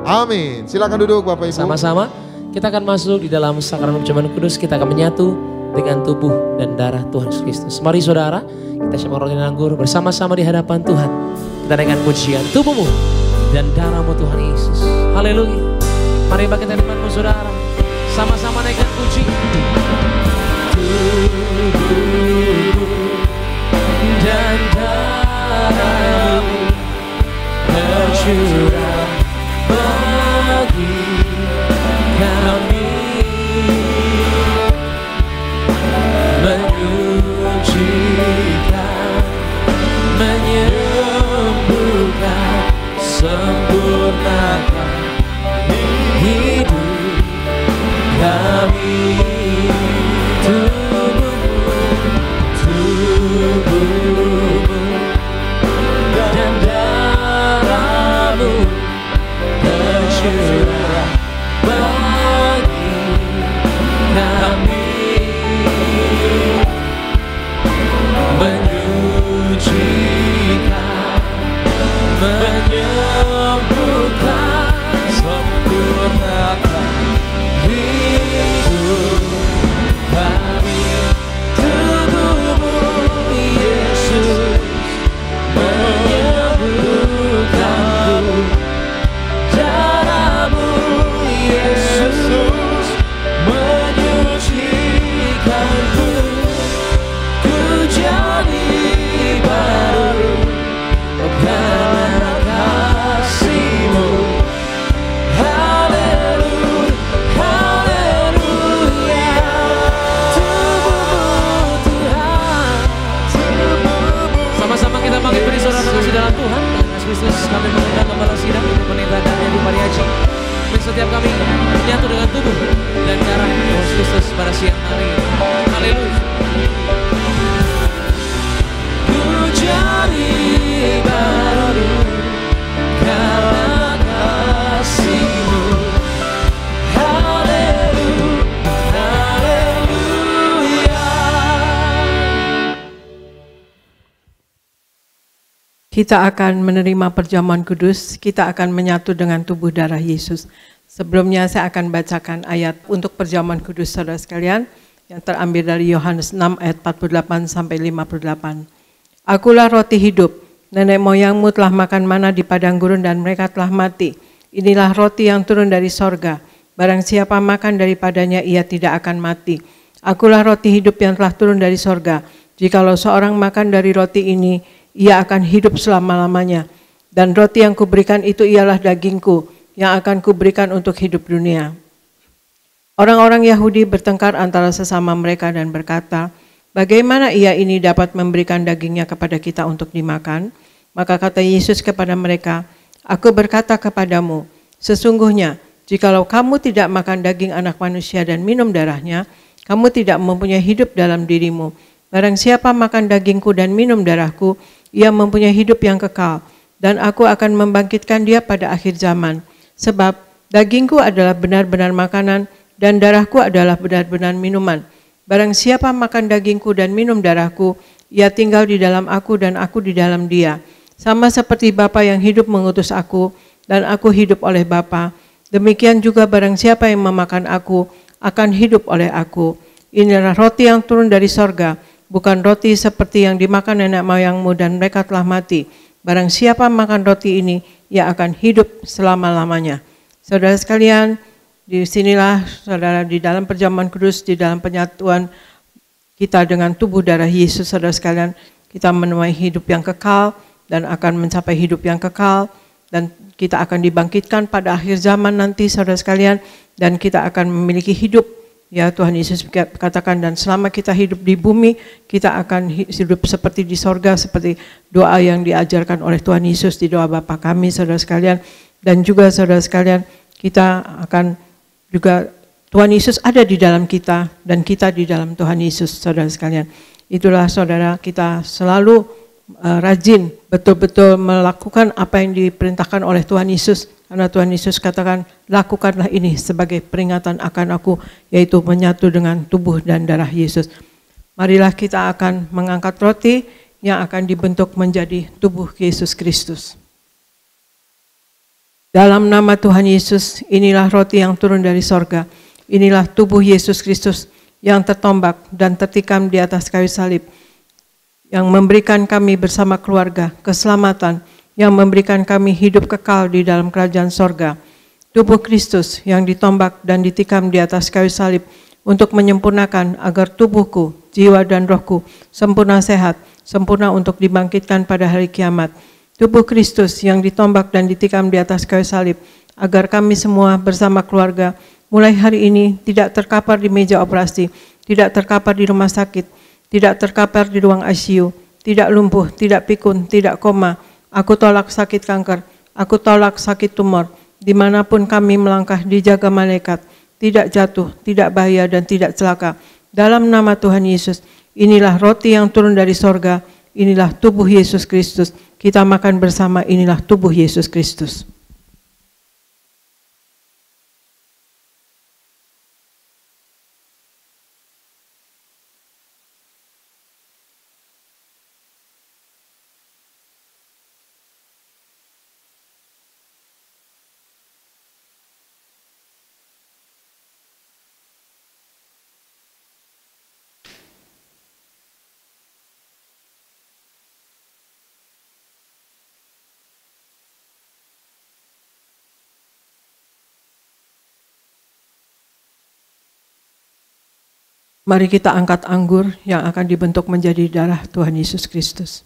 amin. Silakan duduk Bapak Ibu. Sama-sama kita akan masuk di dalam sakramen pencemahan kudus. Kita akan menyatu dengan tubuh dan darah Tuhan Yesus Kristus. Mari saudara, kita siapkan roti dan anggur bersama-sama di hadapan Tuhan. Kita naikkan pujian tubuhmu dan darahmu Tuhan Yesus. Haleluya. Mari bagi teman-temanmu saudara, sama-sama naikkan puji. Tubuhmu dan darahmu tercurah bagi kami, menyucikan, menyembuhkan, sempurnakan hidup kami. Tubuhmu dan darahmu tercurah bagi kami, menyucikan, menyembuhkan, sempurnakan hidup kami. Tubuhmu Yesus menyembuhkanku, darahmu Yesus menyucikanku. Ku jadi baru karena kasih-Mu. Haleluya, haleluya. Tubuhmu Tuhan, sama-sama kita bangkit beri sorak kasih dalam Tuhan. Yesus Kristus, kami mengundang Gembala Sidang Ibu Pendeta Darniati Pariaji. Setiap kami menyatu dengan tubuh dan darah Yesus Kristus pada siang hari. Haleluya. Ku jadi baru karena kasih-Mu. Haleluya, haleluya. Kita akan menerima perjamuan kudus, kita akan menyatu dengan tubuh darah Yesus. Sebelumnya saya akan bacakan ayat untuk perjamuan kudus saudara sekalian yang terambil dari Yohanes 6 ayat 48 sampai 58. Akulah roti hidup, nenek moyangmu telah makan mana di padang gurun dan mereka telah mati. Inilah roti yang turun dari sorga, barang siapa makan daripadanya ia tidak akan mati. Akulah roti hidup yang telah turun dari sorga, jikalau seorang makan dari roti ini, ia akan hidup selama-lamanya. Dan roti yang kuberikan itu ialah dagingku, yang akan kuberikan untuk hidup dunia. Orang-orang Yahudi bertengkar antara sesama mereka dan berkata, bagaimana ia ini dapat memberikan dagingnya kepada kita untuk dimakan? Maka kata Yesus kepada mereka, aku berkata kepadamu, sesungguhnya jikalau kamu tidak makan daging anak manusia dan minum darahnya, kamu tidak mempunyai hidup dalam dirimu. Barang siapa makan dagingku dan minum darahku, ia mempunyai hidup yang kekal, dan aku akan membangkitkan dia pada akhir zaman. Sebab dagingku adalah benar-benar makanan, dan darahku adalah benar-benar minuman. Barang siapa makan dagingku dan minum darahku, ia tinggal di dalam aku dan aku di dalam dia. Sama seperti Bapa yang hidup mengutus aku, dan aku hidup oleh Bapa. Demikian juga barang siapa yang memakan aku, akan hidup oleh aku. Inilah roti yang turun dari sorga, bukan roti seperti yang dimakan nenek moyangmu dan mereka telah mati. Barang siapa makan roti ini, ia akan hidup selama-lamanya. Saudara sekalian, di sinilah saudara di dalam perjamuan kudus, di dalam penyatuan kita dengan tubuh darah Yesus, saudara sekalian, kita menemui hidup yang kekal dan akan mencapai hidup yang kekal, dan kita akan dibangkitkan pada akhir zaman nanti, saudara sekalian, dan kita akan memiliki hidup, ya Tuhan Yesus katakan, dan selama kita hidup di bumi, kita akan hidup seperti di sorga, seperti doa yang diajarkan oleh Tuhan Yesus di doa Bapa kami, saudara sekalian. Dan juga saudara sekalian, kita akan juga, Tuhan Yesus ada di dalam kita, dan kita di dalam Tuhan Yesus, saudara sekalian. Itulah saudara, kita selalu rajin betul-betul melakukan apa yang diperintahkan oleh Tuhan Yesus, karena Tuhan Yesus katakan, lakukanlah ini sebagai peringatan akan aku, yaitu menyatu dengan tubuh dan darah Yesus. Marilah kita akan mengangkat roti yang akan dibentuk menjadi tubuh Yesus Kristus. Dalam nama Tuhan Yesus, inilah roti yang turun dari sorga. Inilah tubuh Yesus Kristus yang tertombak dan tertikam di atas kayu salib, yang memberikan kami bersama keluarga keselamatan, yang memberikan kami hidup kekal di dalam kerajaan sorga. Tubuh Kristus yang ditombak dan ditikam di atas kayu salib untuk menyempurnakan agar tubuhku, jiwa dan rohku sempurna sehat, sempurna untuk dibangkitkan pada hari kiamat. Tubuh Kristus yang ditombak dan ditikam di atas kayu salib agar kami semua bersama keluarga mulai hari ini tidak terkapar di meja operasi, tidak terkapar di rumah sakit, tidak terkapar di ruang ICU, tidak lumpuh, tidak pikun, tidak koma. Aku tolak sakit kanker, aku tolak sakit tumor. Dimanapun kami melangkah dijaga malaikat, tidak jatuh, tidak bahaya dan tidak celaka. Dalam nama Tuhan Yesus, inilah roti yang turun dari sorga, inilah tubuh Yesus Kristus. Kita makan bersama, inilah tubuh Yesus Kristus. Mari kita angkat anggur yang akan dibentuk menjadi darah Tuhan Yesus Kristus.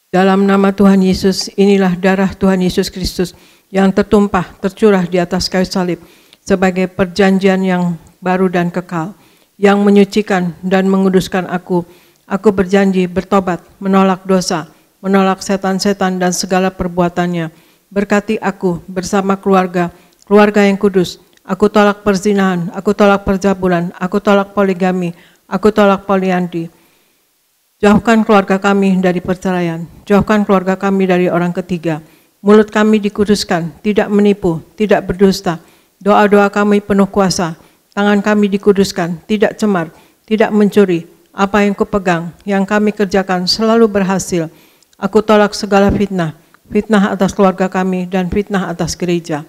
Dalam nama Tuhan Yesus, inilah darah Tuhan Yesus Kristus yang tertumpah, tercurah di atas kayu salib sebagai perjanjian yang baru dan kekal, yang menyucikan dan menguduskan aku. Aku berjanji bertobat, menolak dosa, menolak setan-setan dan segala perbuatannya. Berkati aku bersama keluarga yang kudus. Aku tolak perzinahan, aku tolak percabulan, aku tolak poligami, aku tolak poliandri. Jauhkan keluarga kami dari perceraian, jauhkan keluarga kami dari orang ketiga. Mulut kami dikuduskan, tidak menipu, tidak berdusta. Doa-doa kami penuh kuasa, tangan kami dikuduskan, tidak cemar, tidak mencuri. apa yang kupegang, yang kami kerjakan selalu berhasil. Aku tolak segala fitnah, fitnah atas keluarga kami dan fitnah atas gereja.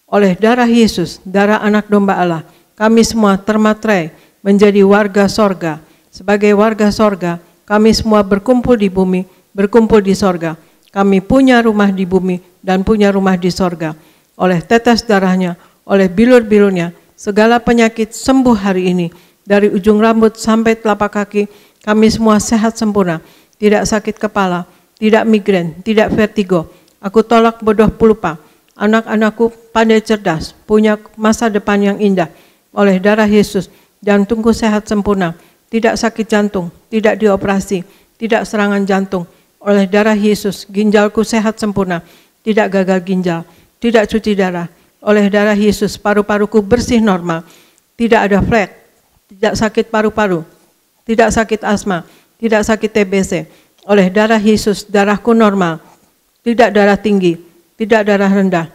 Oleh darah Yesus, darah anak domba Allah, kami semua termaterai menjadi warga sorga. Sebagai warga sorga, kami semua berkumpul di bumi, berkumpul di sorga. Kami punya rumah di bumi dan punya rumah di sorga. Oleh tetes darahnya, oleh bilur-bilurnya, segala penyakit sembuh hari ini. Dari ujung rambut sampai telapak kaki, kami semua sehat sempurna. Tidak sakit kepala, tidak migrain, tidak vertigo. Aku tolak bodoh pelupa. Anak-anakku pandai cerdas, punya masa depan yang indah. Oleh darah Yesus, jantungku sehat sempurna. Tidak sakit jantung, tidak dioperasi, tidak serangan jantung. Oleh darah Yesus, ginjalku sehat sempurna. Tidak gagal ginjal, tidak cuci darah. Oleh darah Yesus, paru-paruku bersih normal. Tidak ada flek, tidak sakit paru-paru, tidak sakit asma, tidak sakit TBC. Oleh darah Yesus, darahku normal. Tidak darah tinggi, tidak darah rendah,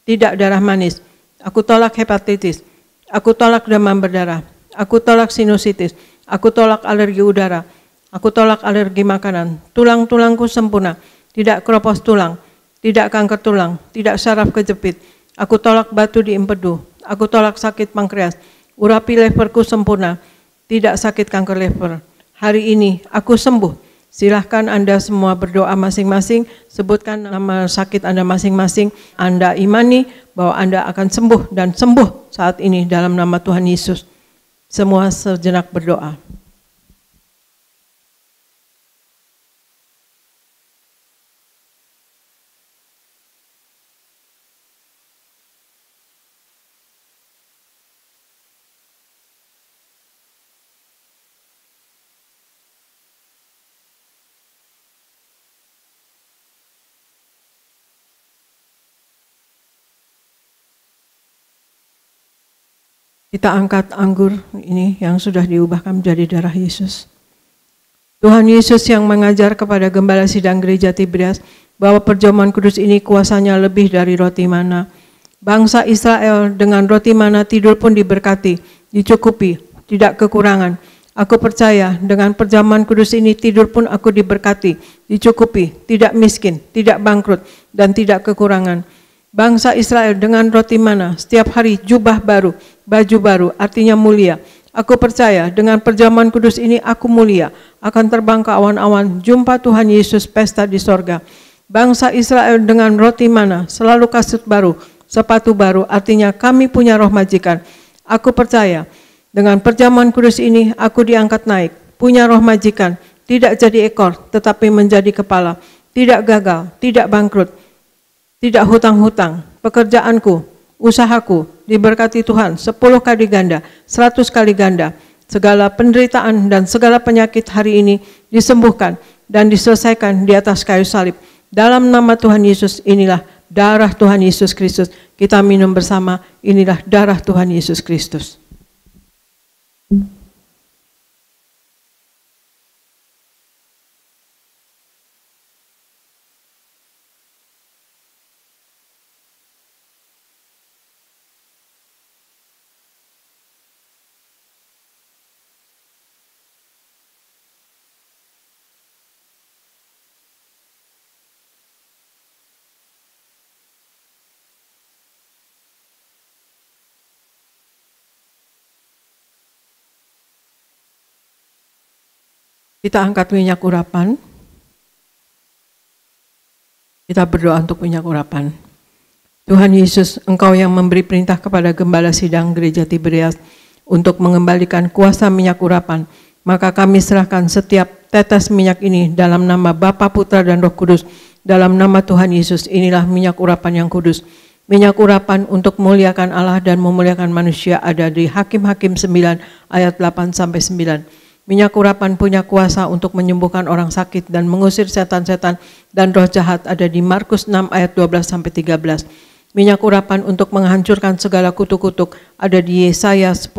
tidak darah manis. Aku tolak hepatitis, aku tolak demam berdarah, aku tolak sinusitis, aku tolak alergi udara, aku tolak alergi makanan. Tulang-tulangku sempurna, tidak keropos tulang, tidak kanker tulang, tidak saraf kejepit. Aku tolak batu di empedu, aku tolak sakit pankreas. Urapi leverku sempurna, tidak sakit kanker lever. Hari ini aku sembuh. Silahkan Anda semua berdoa masing-masing, sebutkan nama sakit Anda masing-masing. Anda imani bahwa Anda akan sembuh dan sembuh saat ini dalam nama Tuhan Yesus. Semua sejenak berdoa. Kita angkat anggur ini yang sudah diubahkan menjadi darah Yesus. Tuhan Yesus yang mengajar kepada gembala sidang gereja Tiberias bahwa perjamuan kudus ini kuasanya lebih dari roti mana. Bangsa Israel dengan roti mana tidur pun diberkati, dicukupi, tidak kekurangan. Aku percaya dengan perjamuan kudus ini tidur pun aku diberkati, dicukupi, tidak miskin, tidak bangkrut, dan tidak kekurangan. Bangsa Israel dengan roti mana setiap hari jubah baru, baju baru, artinya mulia. Aku percaya dengan perjamuan kudus ini aku mulia, akan terbang ke awan-awan, jumpa Tuhan Yesus pesta di sorga. Bangsa Israel dengan roti mana selalu kasut baru, sepatu baru, artinya kami punya roh majikan. Aku percaya dengan perjamuan kudus ini aku diangkat naik, punya roh majikan, tidak jadi ekor tetapi menjadi kepala, tidak gagal, tidak bangkrut, tidak hutang-hutang. Pekerjaanku, usahaku diberkati Tuhan 10 kali ganda, 100 kali ganda. Segala penderitaan dan segala penyakit hari ini disembuhkan dan diselesaikan di atas kayu salib. Dalam nama Tuhan Yesus, inilah darah Tuhan Yesus Kristus. Kita minum bersama, inilah darah Tuhan Yesus Kristus. Kita angkat minyak urapan. Kita berdoa untuk minyak urapan. Tuhan Yesus, Engkau yang memberi perintah kepada gembala sidang gereja Tiberias untuk mengembalikan kuasa minyak urapan, maka kami serahkan setiap tetes minyak ini dalam nama Bapa, Putra, dan Roh Kudus. Dalam nama Tuhan Yesus, inilah minyak urapan yang kudus. Minyak urapan untuk memuliakan Allah dan memuliakan manusia ada di Hakim-Hakim 9 ayat 8-9. Minyak urapan punya kuasa untuk menyembuhkan orang sakit dan mengusir setan-setan dan roh jahat ada di Markus 6 ayat 12-13. Minyak urapan untuk menghancurkan segala kutuk-kutuk ada di Yesaya 10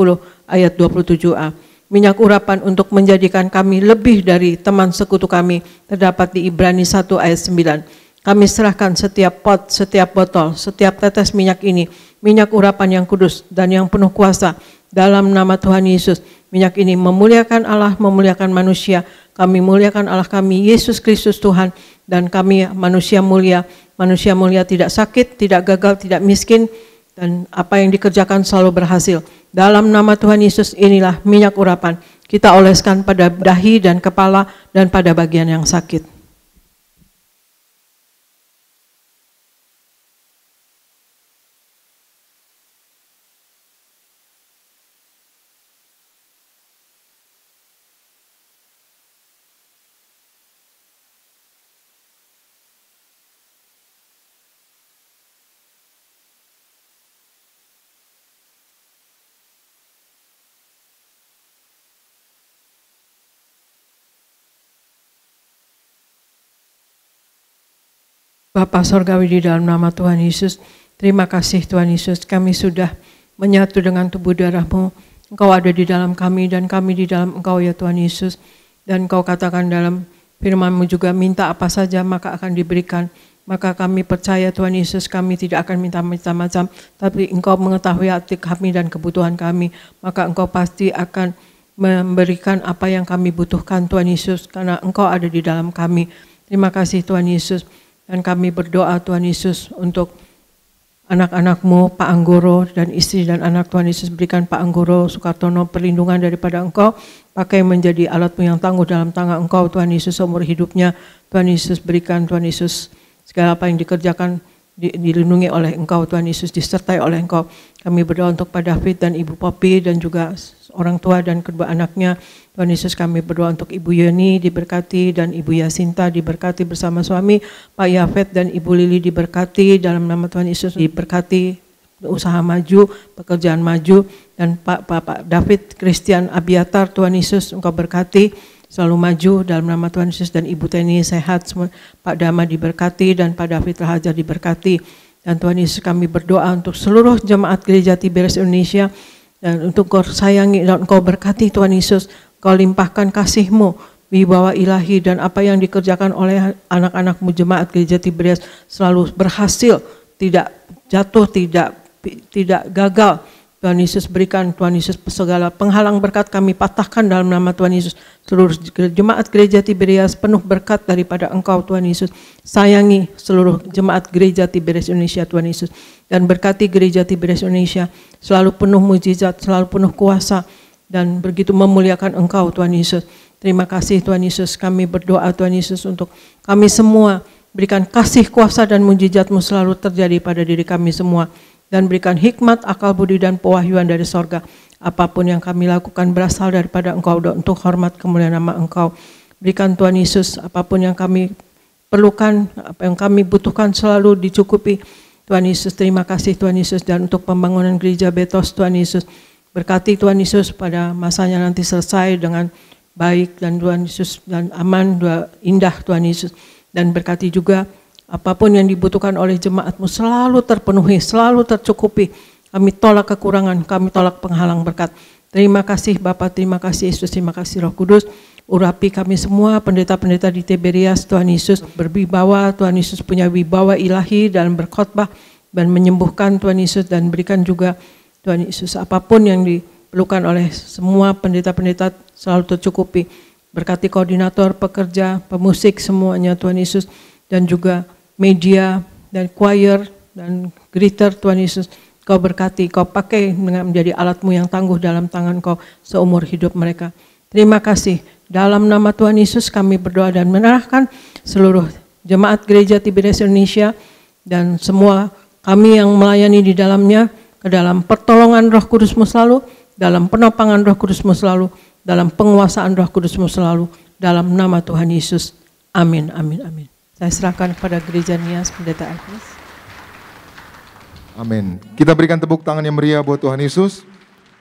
ayat 27a. Minyak urapan untuk menjadikan kami lebih dari teman sekutu kami terdapat di Ibrani 1 ayat 9. Kami serahkan setiap pot, setiap botol, setiap tetes minyak ini, minyak urapan yang kudus dan yang penuh kuasa, dalam nama Tuhan Yesus. Minyak ini memuliakan Allah, memuliakan manusia. Kami muliakan Allah kami, Yesus Kristus Tuhan, dan kami manusia mulia. Manusia mulia tidak sakit, tidak gagal, tidak miskin, dan apa yang dikerjakan selalu berhasil. Dalam nama Tuhan Yesus inilah minyak urapan. Kita oleskan pada dahi dan kepala dan pada bagian yang sakit. Bapa Sorgawi, di dalam nama Tuhan Yesus, terima kasih Tuhan Yesus, kami sudah menyatu dengan tubuh darah-Mu. Engkau ada di dalam kami dan kami di dalam Engkau ya Tuhan Yesus. Dan Engkau katakan dalam firman-Mu juga, minta apa saja maka akan diberikan. Maka kami percaya Tuhan Yesus, kami tidak akan minta macam-macam, tapi Engkau mengetahui hati kami dan kebutuhan kami. Maka Engkau pasti akan memberikan apa yang kami butuhkan Tuhan Yesus, karena Engkau ada di dalam kami. Terima kasih Tuhan Yesus. Dan kami berdoa Tuhan Yesus untuk anak-anak-Mu, Pak Anggoro dan istri dan anak Tuhan Yesus, berikan Pak Anggoro Sukartono perlindungan daripada Engkau, pakai menjadi alat-Mu yang tangguh dalam tangan Engkau Tuhan Yesus seumur hidupnya. Tuhan Yesus berikan Tuhan Yesus segala apa yang dikerjakan dilindungi oleh Engkau Tuhan Yesus, disertai oleh Engkau. Kami berdoa untuk Pak David dan Ibu Popi dan juga orang tua dan kedua anaknya. Tuhan Yesus, kami berdoa untuk Ibu Yeni diberkati dan Ibu Yasinta diberkati bersama suami, Pak Yafet dan Ibu Lili diberkati dalam nama Tuhan Yesus, diberkati usaha maju, pekerjaan maju, dan Pak David Christian Abiatar Tuhan Yesus Engkau berkati selalu maju dalam nama Tuhan Yesus, dan Ibu Teni sehat semua, Pak Dama diberkati dan Pak David Rahaja diberkati. Dan Tuhan Yesus, kami berdoa untuk seluruh jemaat Gereja Tiberias Indonesia, dan untuk Engkau sayangi dan Engkau berkati Tuhan Yesus. Kau limpahkan kasih-Mu, wibawa ilahi, dan apa yang dikerjakan oleh anak-anak-Mu jemaat Gereja Tiberias selalu berhasil, tidak jatuh, tidak gagal. Tuhan Yesus berikan, Tuhan Yesus segala penghalang berkat kami patahkan dalam nama Tuhan Yesus. Seluruh jemaat Gereja Tiberias penuh berkat daripada Engkau Tuhan Yesus. Sayangi seluruh jemaat Gereja Tiberias Indonesia Tuhan Yesus. Dan berkati Gereja Tiberias Indonesia selalu penuh mujizat, selalu penuh kuasa, dan begitu memuliakan Engkau Tuhan Yesus. Terima kasih Tuhan Yesus, kami berdoa Tuhan Yesus untuk kami semua. Berikan kasih, kuasa, dan mujizat-Mu selalu terjadi pada diri kami semua. Dan berikan hikmat, akal budi, dan pewahyuan dari sorga. Apapun yang kami lakukan berasal daripada Engkau untuk hormat kemuliaan nama Engkau. Berikan Tuhan Yesus, apapun yang kami perlukan, apa yang kami butuhkan selalu dicukupi. Tuhan Yesus, terima kasih Tuhan Yesus. Dan untuk pembangunan gereja Betos Tuhan Yesus, berkati Tuhan Yesus pada masanya nanti selesai dengan baik, dan Tuhan Yesus dan aman, indah Tuhan Yesus. Dan berkati juga apapun yang dibutuhkan oleh jemaat-Mu selalu terpenuhi, selalu tercukupi. Kami tolak kekurangan, kami tolak penghalang berkat. Terima kasih Bapa, terima kasih Yesus, terima kasih Roh Kudus. Urapi kami semua pendeta-pendeta di Tiberias Tuhan Yesus, berwibawa, Tuhan Yesus punya wibawa ilahi dalam berkhotbah dan menyembuhkan Tuhan Yesus. Dan berikan juga Tuhan Yesus apapun yang diperlukan oleh semua pendeta-pendeta selalu tercukupi. Berkati koordinator, pekerja, pemusik semuanya Tuhan Yesus, dan juga media dan choir dan greeter Tuhan Yesus. Kau berkati, Kau pakai menjadi alat-Mu yang tangguh dalam tangan Kau seumur hidup mereka. Terima kasih. Dalam nama Tuhan Yesus kami berdoa dan menyerahkan seluruh jemaat Gereja Tiberias Indonesia dan semua kami yang melayani di dalamnya ke dalam pertolongan Roh Kudus-Mu selalu, dalam penopangan Roh Kudus-Mu selalu, dalam penguasaan Roh Kudus-Mu selalu, dalam nama Tuhan Yesus. Amin, amin, amin. Saya serahkan kepada Gereja Nias, Pendeta Agnes. Amin. Kita berikan tepuk tangan yang meriah buat Tuhan Yesus.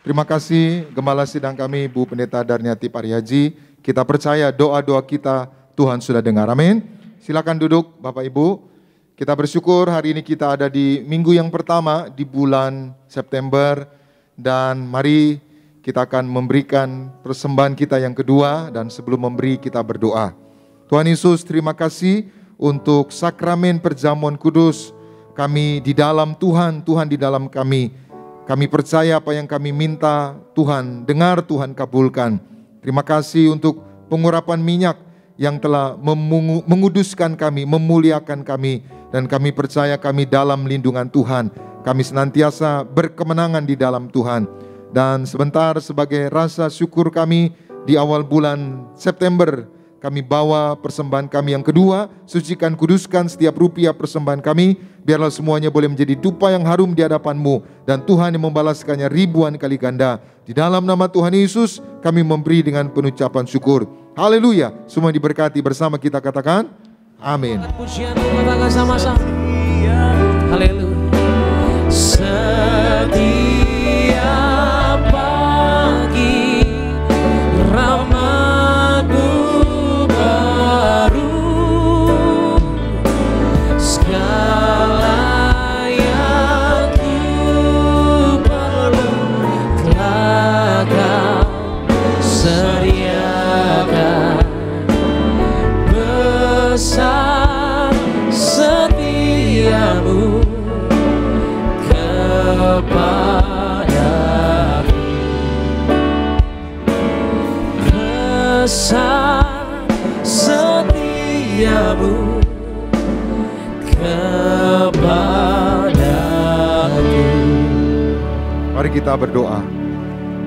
Terima kasih Gembala Sidang kami, Bu Pendeta Darniati Pariaji. Kita percaya doa-doa kita Tuhan sudah dengar. Amin. Silakan duduk Bapak Ibu. Kita bersyukur hari ini kita ada di minggu yang pertama di bulan September. Dan mari kita akan memberikan persembahan kita yang kedua. Dan sebelum memberi kita berdoa. Tuhan Yesus, terima kasih untuk sakramen perjamuan kudus. Kami di dalam Tuhan, Tuhan di dalam kami. Kami percaya apa yang kami minta, Tuhan dengar, Tuhan kabulkan. Terima kasih untuk pengurapan minyak yang telah menguduskan kami, memuliakan kami. Dan kami percaya kami dalam lindungan Tuhan. Kami senantiasa berkemenangan di dalam Tuhan. Dan sebentar sebagai rasa syukur kami di awal bulan September, kami bawa persembahan kami yang kedua. Sucikan, kuduskan setiap rupiah persembahan kami. Biarlah semuanya boleh menjadi dupa yang harum di hadapan-Mu. Dan Tuhan yang membalaskannya ribuan kali ganda. Di dalam nama Tuhan Yesus kami memberi dengan penucapan syukur. Haleluya. Semua diberkati bersama kita katakan amin. Pujian kita sama-sama. Haleluya. Setiap pagi rahmat-Mu baru, segala yang ku perlu telah Kau sediakan. Besar setiamu kepadaku, besar setiamu kepadaku. Mari kita berdoa.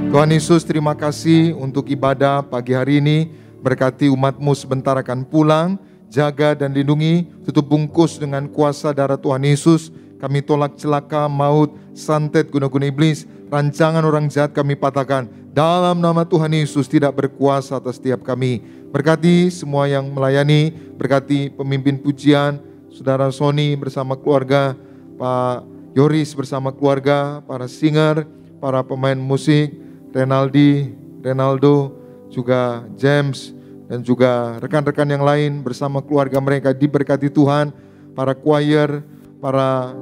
Tuhan Yesus, terima kasih untuk ibadah pagi hari ini. Berkati umat-Mu sebentar akan pulang. Jaga dan lindungi, tutup bungkus dengan kuasa darah Tuhan Yesus. Kami tolak celaka, maut, santet, guna-guna iblis, rancangan orang jahat kami patahkan. Dalam nama Tuhan Yesus tidak berkuasa atas setiap kami. Berkati semua yang melayani, berkati pemimpin pujian, Saudara Sony bersama keluarga, Pak Yoris bersama keluarga, para singer, para pemain musik, Renaldo, juga James, dan juga rekan-rekan yang lain bersama keluarga mereka diberkati Tuhan. Para choir, para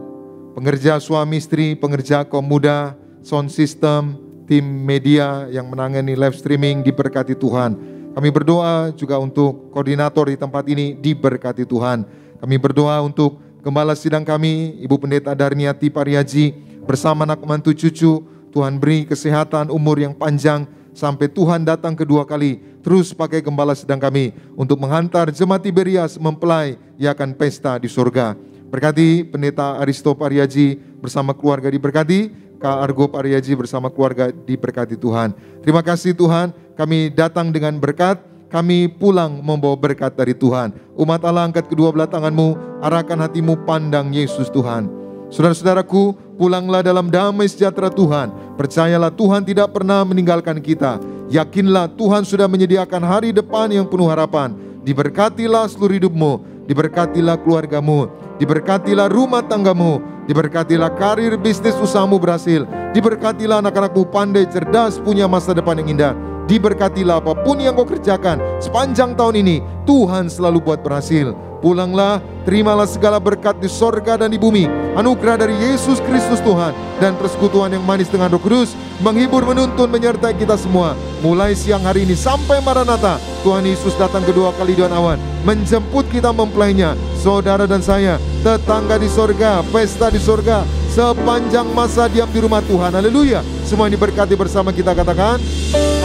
pengerja suami istri, pengerja kaum muda, sound system, tim media yang menangani live streaming diberkati Tuhan. Kami berdoa juga untuk koordinator di tempat ini diberkati Tuhan. Kami berdoa untuk gembala sidang kami, Ibu Pendeta Darniati Pariaji bersama anak mantu cucu. Tuhan beri kesehatan, umur yang panjang sampai Tuhan datang kedua kali. Terus pakai gembala sidang kami untuk menghantar jemaat Tiberias mempelai yang akan pesta di surga. Berkati Pendeta Aristo Pariaji bersama keluarga diberkati. Kak Argo Pariaji bersama keluarga diberkati Tuhan. Terima kasih Tuhan, kami datang dengan berkat, kami pulang membawa berkat dari Tuhan. Umat Allah, angkat kedua belah tanganmu, arahkan hatimu pandang Yesus Tuhan. Saudara-saudaraku, pulanglah dalam damai sejahtera Tuhan. Percayalah Tuhan tidak pernah meninggalkan kita. Yakinlah Tuhan sudah menyediakan hari depan yang penuh harapan. Diberkatilah seluruh hidupmu, diberkatilah keluargamu, diberkatilah rumah tanggamu, diberkatilah karir bisnis usahamu berhasil, diberkatilah anak-anakmu pandai, cerdas, punya masa depan yang indah. Diberkatilah apapun yang kau kerjakan sepanjang tahun ini, Tuhan selalu buat berhasil. Pulanglah, terimalah segala berkat di sorga dan di bumi. Anugerah dari Yesus Kristus Tuhan dan persekutuan yang manis dengan Roh Kudus menghibur, menuntun, menyertai kita semua. Mulai siang hari ini sampai Maranatha, Tuhan Yesus datang kedua kali di awan, menjemput kita mempelainya. Saudara dan saya, tetangga di sorga, pesta di sorga, sepanjang masa diam di rumah Tuhan. Haleluya. Semua yang diberkati bersama kita katakan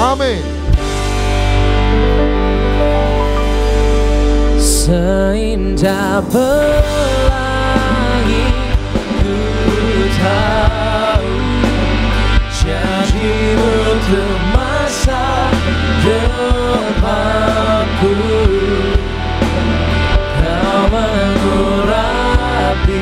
amin. Seindah pelangi ku tahu, janji untuk masa depanku. Kau mengurapi